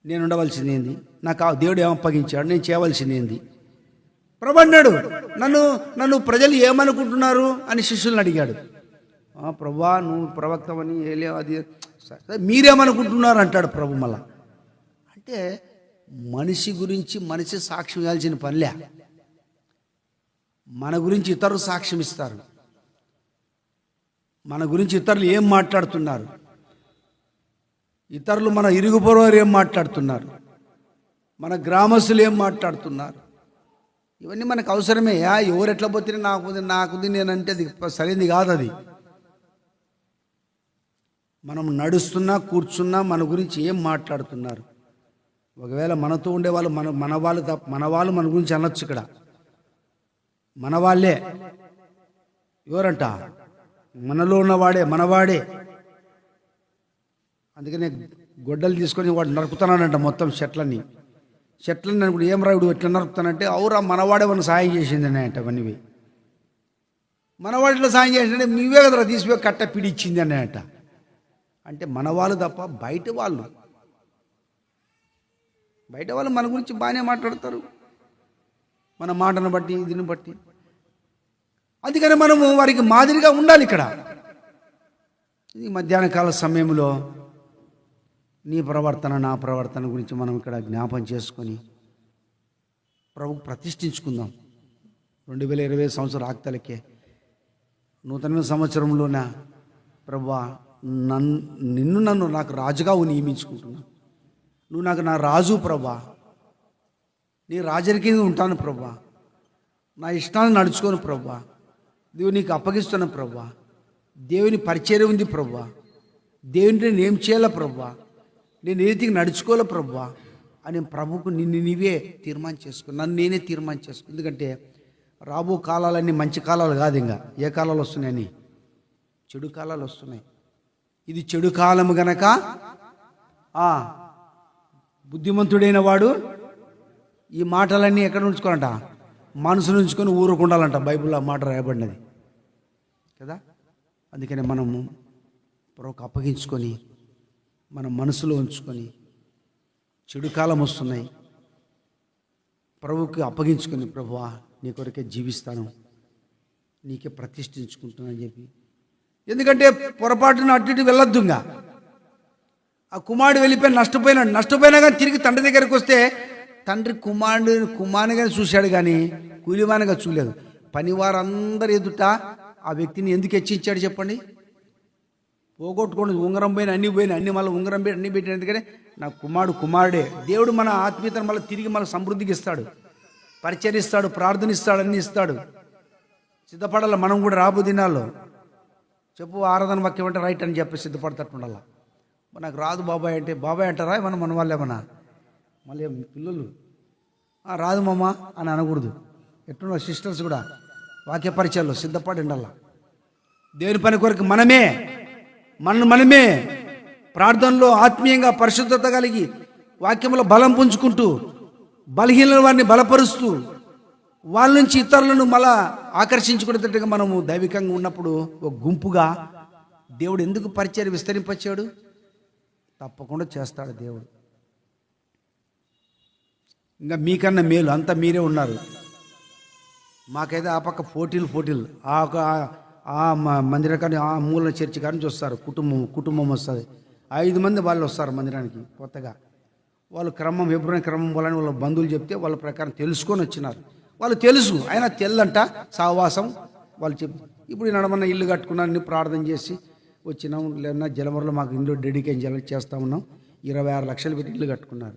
నేను ఉండవలసింది ఏంది, నాకు దేవుడు ఏమప్పగించాడు, నేను చేయవలసింది ఏంది. ప్రభు అన్నాడు, నన్ను ప్రజలు ఏమనుకుంటున్నారు అని శిష్యులను అడిగాడు. ప్రభువా నువ్వు ప్రవక్తవని ఏలే అది మీరేమనుకుంటున్నారు అంటాడు ప్రభు. మళ్ళా అంటే మనిషి గురించి మనిషి సాక్ష్యం ఇవ్వాల్సిన పనిలే. మన గురించి ఇతరులు సాక్ష్యం ఇస్తారు. మన గురించి ఇతరులు ఏం మాట్లాడుతున్నారు, ఇతరులు మన ఇరుగు పొరుగు ఏం మాట్లాడుతున్నారు, మన గ్రామస్తులు ఏం మాట్లాడుతున్నారు, ఇవన్నీ మనకు అవసరమే. ఎవరు ఎట్లా పోతే నాకుది నేనంటే అది సరైనది కాదు. అది మనం నడుస్తున్నా కూర్చున్నా మన గురించి ఏం మాట్లాడుతున్నారు. ఒకవేళ మనతో ఉండేవాళ్ళు మన వాళ్ళు మన గురించి అనొచ్చు. ఇక్కడ మన వాళ్ళే. ఎవరంట? మనలో ఉన్నవాడే, మనవాడే. అందుకనే గొడ్డలు తీసుకొని వాడు నరుకుతున్నాడంట మొత్తం చెట్లని అనుకుంటే, ఏం రాయుడు ఎట్లా నరుకుతానంటే, అవురా మనవాడే మన సాయం చేసింది అంట. అవన్నీ మనవాడిలో సాయం చేసిందంటే మీవే కదరా తీసిపోయి కట్ట పిడిచ్చింది అన్నాయట. అంటే మన వాళ్ళు తప్ప బయట వాళ్ళు మన గురించి బాగానే మాట్లాడతారు. మన మాటను బట్టి, దీన్ని బట్టి. అందుకని మనము వారికి మాదిరిగా ఉండాలి. ఇక్కడ ఈ మధ్యాహ్న కాల సమయంలో నీ ప్రవర్తన నా ప్రవర్తన గురించి మనం ఇక్కడ జ్ఞాపం చేసుకొని ప్రభు ప్రతిష్ఠించుకుందాం. 2020 సంవత్సరం ఆక్తలకే నూతన సంవత్సరంలోన ప్రభువా నన్ను నాకు రాజుగా నియమించుకుంటున్నాను. నువ్వు నాకు నా రాజు ప్రభువా, నీ రాజరికంగా ఉంటాను ప్రభువా, నా ఇష్టాన్ని నడుచుకోను ప్రభువా, దేవుడు నీకు అప్పగిస్తున్న ప్రభువా, దేవుని పరిచర్య ఉంది ప్రభువా, దేవుని నేను ఏం చేయాల ప్రభువా, నేను ఏదికి నడుచుకోలే ప్రభువా అని ప్రభువుకు నీవే తీర్మానం చేసుకో, నన్ను నేనే తీర్మానం చేసుకో. ఎందుకంటే రాబో కాలాలన్నీ మంచి కాలాలు కాదు, ఇంకా ఏ కాలాలు వస్తున్నాయని చెడు కాలాలు వస్తున్నాయి. ఇది చెడు కాలము గనక బుద్ధిమంతుడైన వాడు ఈ మాటలన్నీ ఎక్కడ ఉంచుకోవాలంట, మనసును ఉంచుకొని ఊరుకుండాలంట. బైబిల్లో ఆ మాట రాయబడినది కదా. అందుకని మనము ప్రభువుకు అప్పగించుకొని మన మనసులో ఉంచుకొని, చెడు కాలం వస్తున్నాయి, ప్రభువుకి అప్పగించుకొని ప్రభువా నీ కొరకే జీవిస్తాను, నీకే ప్రతిష్ఠించుకుంటున్నాను అని చెప్పి. ఎందుకంటే పొరపాటున అటు ఇటు వెళ్ళొద్దు. ఇంకా ఆ కుమారుడు వెళ్ళిపోయి నష్టపోయినా కానీ తిరిగి తండ్రి దగ్గరికి వస్తే తండ్రి కుమారునిగా చూశాడు కానీ కూలివానిగా చూడలేదు. పనివారందరూ ఎదుట ఆ వ్యక్తిని ఎందుకు హెచ్చించాడు చెప్పండి? పోగొట్టుకోండి, ఉంగరం పోయిన అన్ని పోయిన అన్ని మళ్ళీ ఉంగరం పెట్టి అన్ని పెట్టిన. ఎందుకంటే నా కుమారుడే. దేవుడు మన ఆత్మీయతను మళ్ళీ తిరిగి మళ్ళీ సమృద్ధికి ఇస్తాడు, పరిచరిస్తాడు, ప్రార్థనిస్తాడు, అన్ని ఇస్తాడు. సిద్ధపడాలి మనం కూడా రాబో దినాల్లో. చెప్పు ఆరాధన వాక్యం అంటే రైట్ అని చెప్పి సిద్ధపడతట్టు ఉండాలి. నాకు రాదు బాబాయ్ అంటే బాబాయ్ అంటారా ఏమన్నా మన వాళ్ళేమన్నా? మళ్ళీ పిల్లలు రాదు మామ అని అనకూడదు. ఎట్టున్న సిస్టర్స్ కూడా వాక్య పరిచయాల్లో సిద్ధపడి ఉండాల. దేవుని పని కొరకు మనమే ప్రార్థనలో ఆత్మీయంగా పరిశుద్ధత కలిగి వాక్యంలో బలం పుంజుకుంటూ బలహీన వారిని బలపరుస్తూ వాళ్ళ నుంచి ఇతరులను మళ్ళా ఆకర్షించుకునేటట్టుగా మనము దైవికంగా ఉన్నప్పుడు ఒక గుంపుగా దేవుడు ఎందుకు పరిచయం విస్తరింపచ్చాడు? తప్పకుండా చేస్తాడు దేవుడు. ఇంకా మీకన్నా మేలు అంతా మీరే ఉన్నారు. మాకైతే ఆ పక్క పోటీలు ఆ మందిరం కానీ ఆ మూల చర్చి కానీ వస్తారు. కుటుంబం వస్తుంది. 5 మంది వాళ్ళు వస్తారు మందిరానికి కొత్తగా. వాళ్ళు ఎప్పుడైనా క్రమం వాళ్ళని వాళ్ళ బంధువులు చెప్తే వాళ్ళ ప్రకారం తెలుసుకొని వచ్చినారు. వాళ్ళు తెలుసు అయినా తెల్లంట సహవాసం వాళ్ళు చెప్పి. ఇప్పుడు నడమన్న ఇల్లు కట్టుకున్నాను, ప్రార్థన చేసి వచ్చినాం. లేదన్నా జలమరలో మాకు ఇల్లు డెడికేషన్ చేస్తా ఉన్నాం. 26 లక్షలు పెట్టి ఇల్లు కట్టుకున్నారు.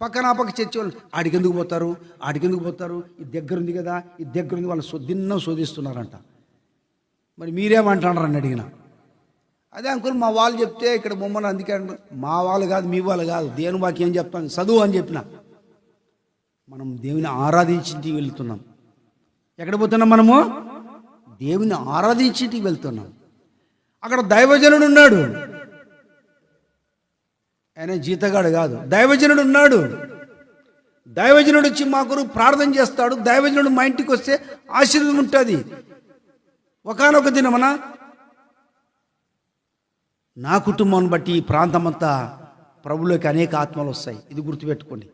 పక్కన చర్చి వాళ్ళు ఆడికెందుకు పోతారు, ఇది దగ్గర ఉంది కదా, ఇది దగ్గర ఉంది, వాళ్ళు దిన్నం శోధిస్తున్నారంట. మరి మీరేమంటున్నారు అని అడిగిన. అదే అంకుల్ మా వాళ్ళు చెప్తే ఇక్కడ బొమ్మను, అందుకే మా వాళ్ళు కాదు మీ వాళ్ళు కాదు, దేవుని వాక్యం ఏం చెప్తాను చదువు అని చెప్పిన. మనం దేవుని ఆరాధించింటికి వెళ్తున్నాం. ఎక్కడ పోతున్నాం? మనము దేవుని ఆరాధించింటికి వెళ్తున్నాం. అక్కడ దైవజనుడు ఉన్నాడు, ఆయన జీతగాడు కాదు, దైవజనుడు ఉన్నాడు. దైవజనుడు వచ్చి మా కొరకు ప్రార్థన చేస్తాడు. దైవజనుడు మా ఇంటికి వస్తే ఆశీర్వాదం ఉంటుంది. ఒకానొక దినమన నా కుటుంబాన్ని బట్టి ఈ ప్రాంతం అంతా ప్రభులోకి అనేక ఆత్మలు వస్తాయి. ఇది గుర్తుపెట్టుకోండి.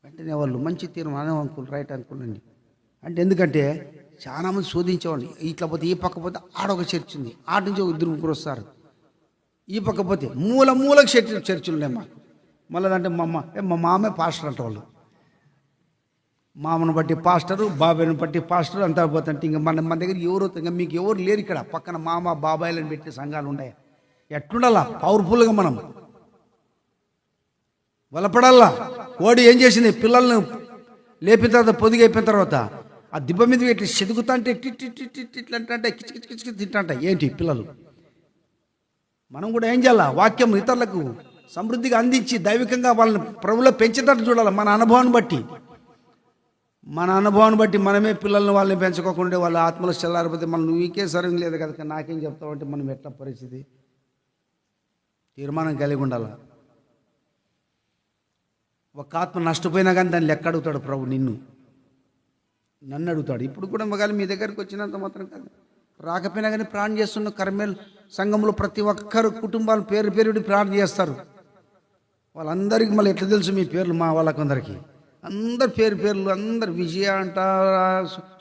వెంటనే వాళ్ళు మంచి తీర్మానం అంకుల్ రైట్ అనుకోండి అంటే, ఎందుకంటే చాలామంది శోధించేవాళ్ళు. ఇట్లా పోతే ఈ పక్క పోతే ఆడొక చర్చ్ ఉంది, ఆడ నుంచి 2-3 వస్తారు. ఈ పక్క పోతే మూలకు చర్చిలు ఉన్నాయి మాకు. మళ్ళీ అంటే మా మామే పాస్టర్ అంట. వాళ్ళు మామను బట్టి పాస్టరు, బాబాయ్ని బట్టి పాస్టరు అంతా పోతుంటే ఇంకా మన దగ్గర ఎవరు, ఇంకా మీకు ఎవరు లేరు ఇక్కడ. పక్కన మామ బాబాయ్లను పెట్టి సంఘాలు ఉన్నాయి. ఎట్లుండాలా? పవర్ఫుల్గా మనం బలపడాలా. కోడి ఏం చేసింది? పిల్లలను లేపిన తర్వాత పొదిగి అయిపోయిన తర్వాత ఆ దిబ్బ మీద ఇట్లా చెదుగుతా అంటే ఇట్లా అంటే కిచకిచకిచకి తింటా ఏంటి పిల్లలు. మనం కూడా ఏం చేయాలా? వాక్యం ఇతరులకు సమృద్ధిగా అందించి దైవికంగా వాళ్ళని ప్రభులో పెంచేటట్టు చూడాలి. మన అనుభవాన్ని బట్టి మనమే పిల్లల్ని వాళ్ళని పెంచుకోకుండా వాళ్ళ ఆత్మలు చల్లారిపోతే మనం నువ్వుకే సరైన లేదు కదా నాకేం చెప్తావంటే మనం ఎట్లా పరిస్థితి? తీర్మానం కలిగి ఉండాలి. ఒక ఆత్మ నష్టపోయినా కానీ దాన్ని లెక్క అడుగుతాడు ప్రభు. నన్ను అడుగుతాడు. ఇప్పుడు కూడా మగాలి మీ దగ్గరికి వచ్చినంత మాత్రం కాదు, రాకపోయినా కానీ ప్రార్థన చేస్తున్న కర్మేల్ సంఘంలో ప్రతి ఒక్కరు కుటుంబాలు పేరు ప్రార్థన చేస్తారు. వాళ్ళందరికీ మళ్ళీ ఎట్లా తెలుసు మీ పేర్లు? మా వాళ్ళకందరికీ అందరు పేర్లు అందరు విజయ అంట,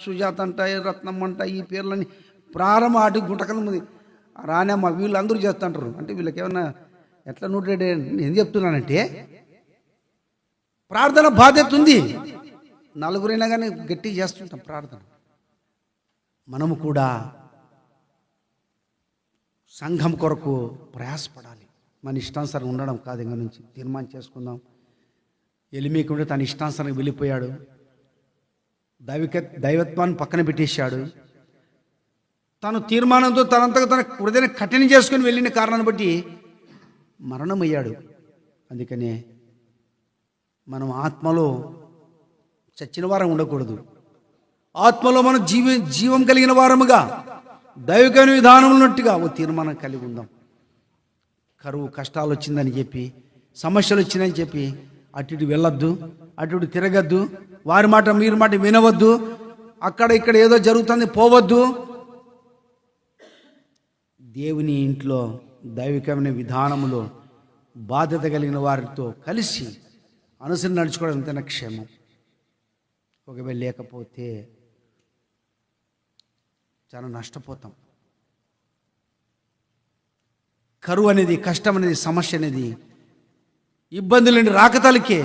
సుజాత అంట, రత్నమ్మ అంట, ఈ పేర్లని ప్రారంభం ఆటి గుంటకల ముందు రానేమ్మ వీళ్ళు అందరూ చేస్తుంటారు. అంటే వీళ్ళకి ఏమన్నా ఎట్లా నోటెడ్ నేను చెప్తున్నానంటే ప్రార్థన బాధ్యత ఉంది. నలుగురైనా కానీ గట్టిగా చేస్తుంటాం ప్రార్థన. మనము కూడా సంఘం కొరకు ప్రయాసపడాలి. మన ఇష్టానుసారం ఉండడం కాదు. ఇంకా నుంచి తీర్మానం చేసుకుందాం. ఎలిమీకుంటే తన ఇష్టానుసారం వెళ్ళిపోయాడు. దైవత్వాన్ని పక్కన పెట్టేశాడు. తను తీర్మానంతో తనంతగా తన హృదయాన్ని కఠినం చేసుకుని వెళ్ళిన కారణాన్ని బట్టి మరణమయ్యాడు. అందుకనే మనం ఆత్మలో చచ్చిన వారం ఉండకూడదు. ఆత్మలో మనం జీవం కలిగిన వారముగా దైవికమైన విధానం ఉన్నట్టుగా ఓ తీర్మానం కలిగి ఉందాం. కరువు కష్టాలు వచ్చిందని చెప్పి, సమస్యలు వచ్చిందని చెప్పి అటు ఇటు వెళ్ళొద్దు, అటు ఇటు తిరగద్దు, వారి మాట వీరి మాట వినవద్దు, అక్కడ ఇక్కడ ఏదో జరుగుతుంది పోవద్దు. దేవుని ఇంట్లో దైవికమైన విధానములో బాధ్యత కలిగిన వారితో కలిసి అనుసరి నడుచుకోవడం ఎంతైనా క్షేమం. ఒకవేళ లేకపోతే చాలా నష్టపోతాం. కరువు అనేది, కష్టం అనేది, సమస్య అనేది, ఇబ్బందులు రాకతాలకే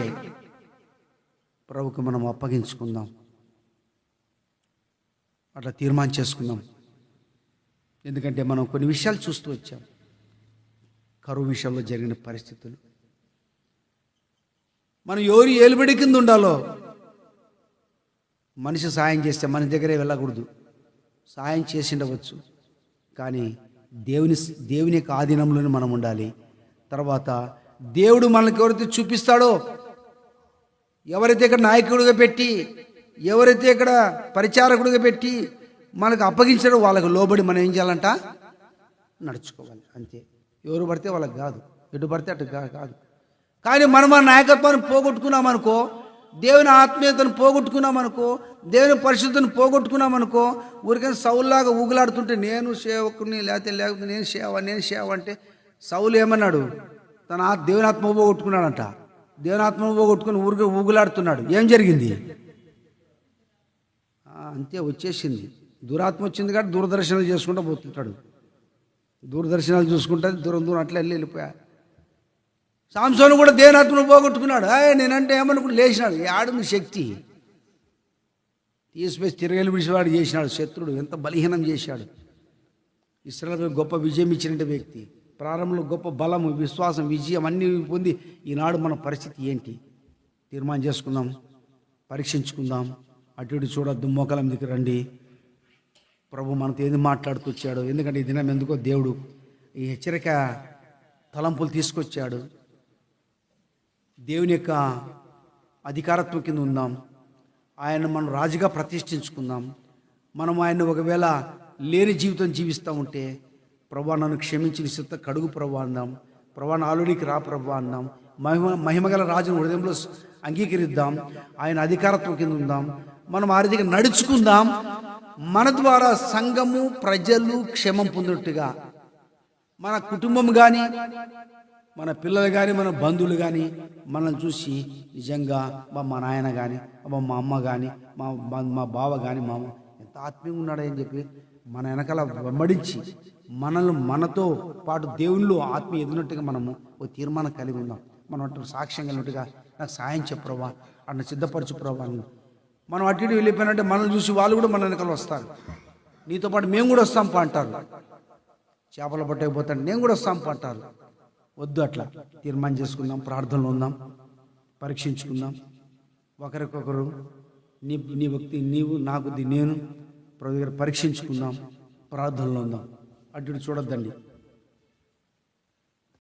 ప్రభుకు మనం అప్పగించుకుందాం. అట్లా తీర్మానం చేసుకుందాం. ఎందుకంటే మనం కొన్ని విషయాలు చూస్తూ వచ్చాం. కరువు విషయంలో జరిగిన పరిస్థితులు, మనం ఎవరు ఏలుబడి కింద ఉండాలో, మనిషి సాయం చేస్తే మన దగ్గరే వెళ్ళకూడదు. సాయం చేసి ఉండవచ్చు, కానీ దేవుని యొక్క ఆధీనంలోనే మనం ఉండాలి. తర్వాత దేవుడు మనకి ఎవరైతే చూపిస్తాడో, ఎవరైతే ఇక్కడ నాయకుడిగా పెట్టి, ఎవరైతే ఇక్కడ పరిచారకుడిగా పెట్టి మనకు అప్పగించాడో వాళ్ళకు లోబడి మనం ఏం చేయాలంట, నడుచుకోవాలి. అంతే. ఎవరు పడితే వాళ్ళకి కాదు, ఎటు పడితే అటు కాదు. కానీ మనం ఆ నాయకత్వాన్ని పోగొట్టుకున్నామనుకో, దేవుని ఆత్మీయతను పోగొట్టుకున్నామనుకో, దేవుని పరిశుద్ధతను పోగొట్టుకున్నామనుకో, ఊరికైనా సౌలులాగా ఊగులాడుతుంటే నేను సేవకుని లేకపోతే నేను సేవ అంటే, సౌలు ఏమన్నాడు, తన దేవుని ఆత్మ పోగొట్టుకున్నాడంట. దేవుని ఆత్మ పోగొట్టుకుని ఊరికే ఊగులాడుతున్నాడు. ఏం జరిగింది? అంతే, వచ్చేసింది. దురాత్మ వచ్చింది కాబట్టి దూరదర్శనాలు చేసుకుంటూ పోతుంటాడు. దూరదర్శనాలు చూసుకుంటే దూరం అట్లా వెళ్ళిపోయా. సాంసోను కూడా దేనాత్మను పోగొట్టుకున్నాడు. నేనంటే ఏమనుకుని లేచినాడు. ఆడుని శక్తి తీసిపోయి తిరగలి విడిచివాడు చేసినాడు. శత్రుడు ఎంత బలహీనం చేశాడు. ఇశ్రాయేలుకు గొప్ప విజయం ఇచ్చిన వ్యక్తి, ప్రారంభంలో గొప్ప బలము, విశ్వాసం, విజయం అన్నీ పొంది ఈనాడు మన పరిస్థితి ఏంటి? తీర్మానం చేసుకుందాం, పరీక్షించుకుందాం. అటు ఇటు చూడొద్దు, మోకాలం దగ్గర రండి. ప్రభు మనతో ఏది మాట్లాడుతూ వచ్చాడు. ఎందుకంటే ఈ దినం ఎందుకో దేవుడు ఈ హెచ్చరిక తలంపులు తీసుకొచ్చాడు. దేవుని యొక్క అధికారత్వం కింద ఉందాం. ఆయన మనం రాజుగా ప్రతిష్ఠించుకుందాం. మనం ఆయన ఒకవేళ లేని జీవితం జీవిస్తూ ఉంటే, ప్రభా నన్ను క్షమించి నిశ్చిత కడుగు ప్రభా అందాం. ప్రభా నాలోనికి రా ప్రభా అందాం. మహిమగల రాజును హృదయంలో అంగీకరిద్దాం. ఆయన అధికారత్వం కింద ఉందాం. మనం ఆ రీతిగా నడుచుకుందాం. మన ద్వారా సంఘము, ప్రజలు క్షేమం పొందినట్టుగా, మన కుటుంబం కానీ, మన పిల్లలు కానీ, మన బంధువులు కానీ మనల్ని చూసి నిజంగా మా నాయన కానీ, మా అమ్మ కానీ, మా బావ కానీ, మా ఎంత ఆత్మీయంగా ఉన్నాడని చెప్పి మన వెనకాల వెంబడించి మనతో పాటు దేవుళ్ళు ఆత్మీయ ఎదిగినట్టుగా మనము ఒక తీర్మానం కలిగి ఉందాం. మనం అటు సాక్ష్యం కలిగినట్టుగా, నాకు సాయం చెప్పరవా, అన్న సిద్ధపరచు ప్రభా. మనం అటు ఇటు వెళ్ళిపోయినట్టే మనల్ని చూసి వాళ్ళు కూడా మన వెనకాల వస్తారు. నీతో పాటు మేము కూడా వస్తాం పా అంటారు. చేపలు పట్టకపోతాను నేను కూడా వస్తాం పా అంటారు. వద్దు, అట్లా తీర్మానం చేసుకుందాం. ప్రార్థనలో ఉందాం, పరీక్షించుకుందాం. ఒకరికొకరు నీ వ్యక్తి నీవు, నాకు నేను ప్రభు దగ్గర పరీక్షించుకుందాం. ప్రార్థనలో ఉందాం. అటు చూడొద్దండి.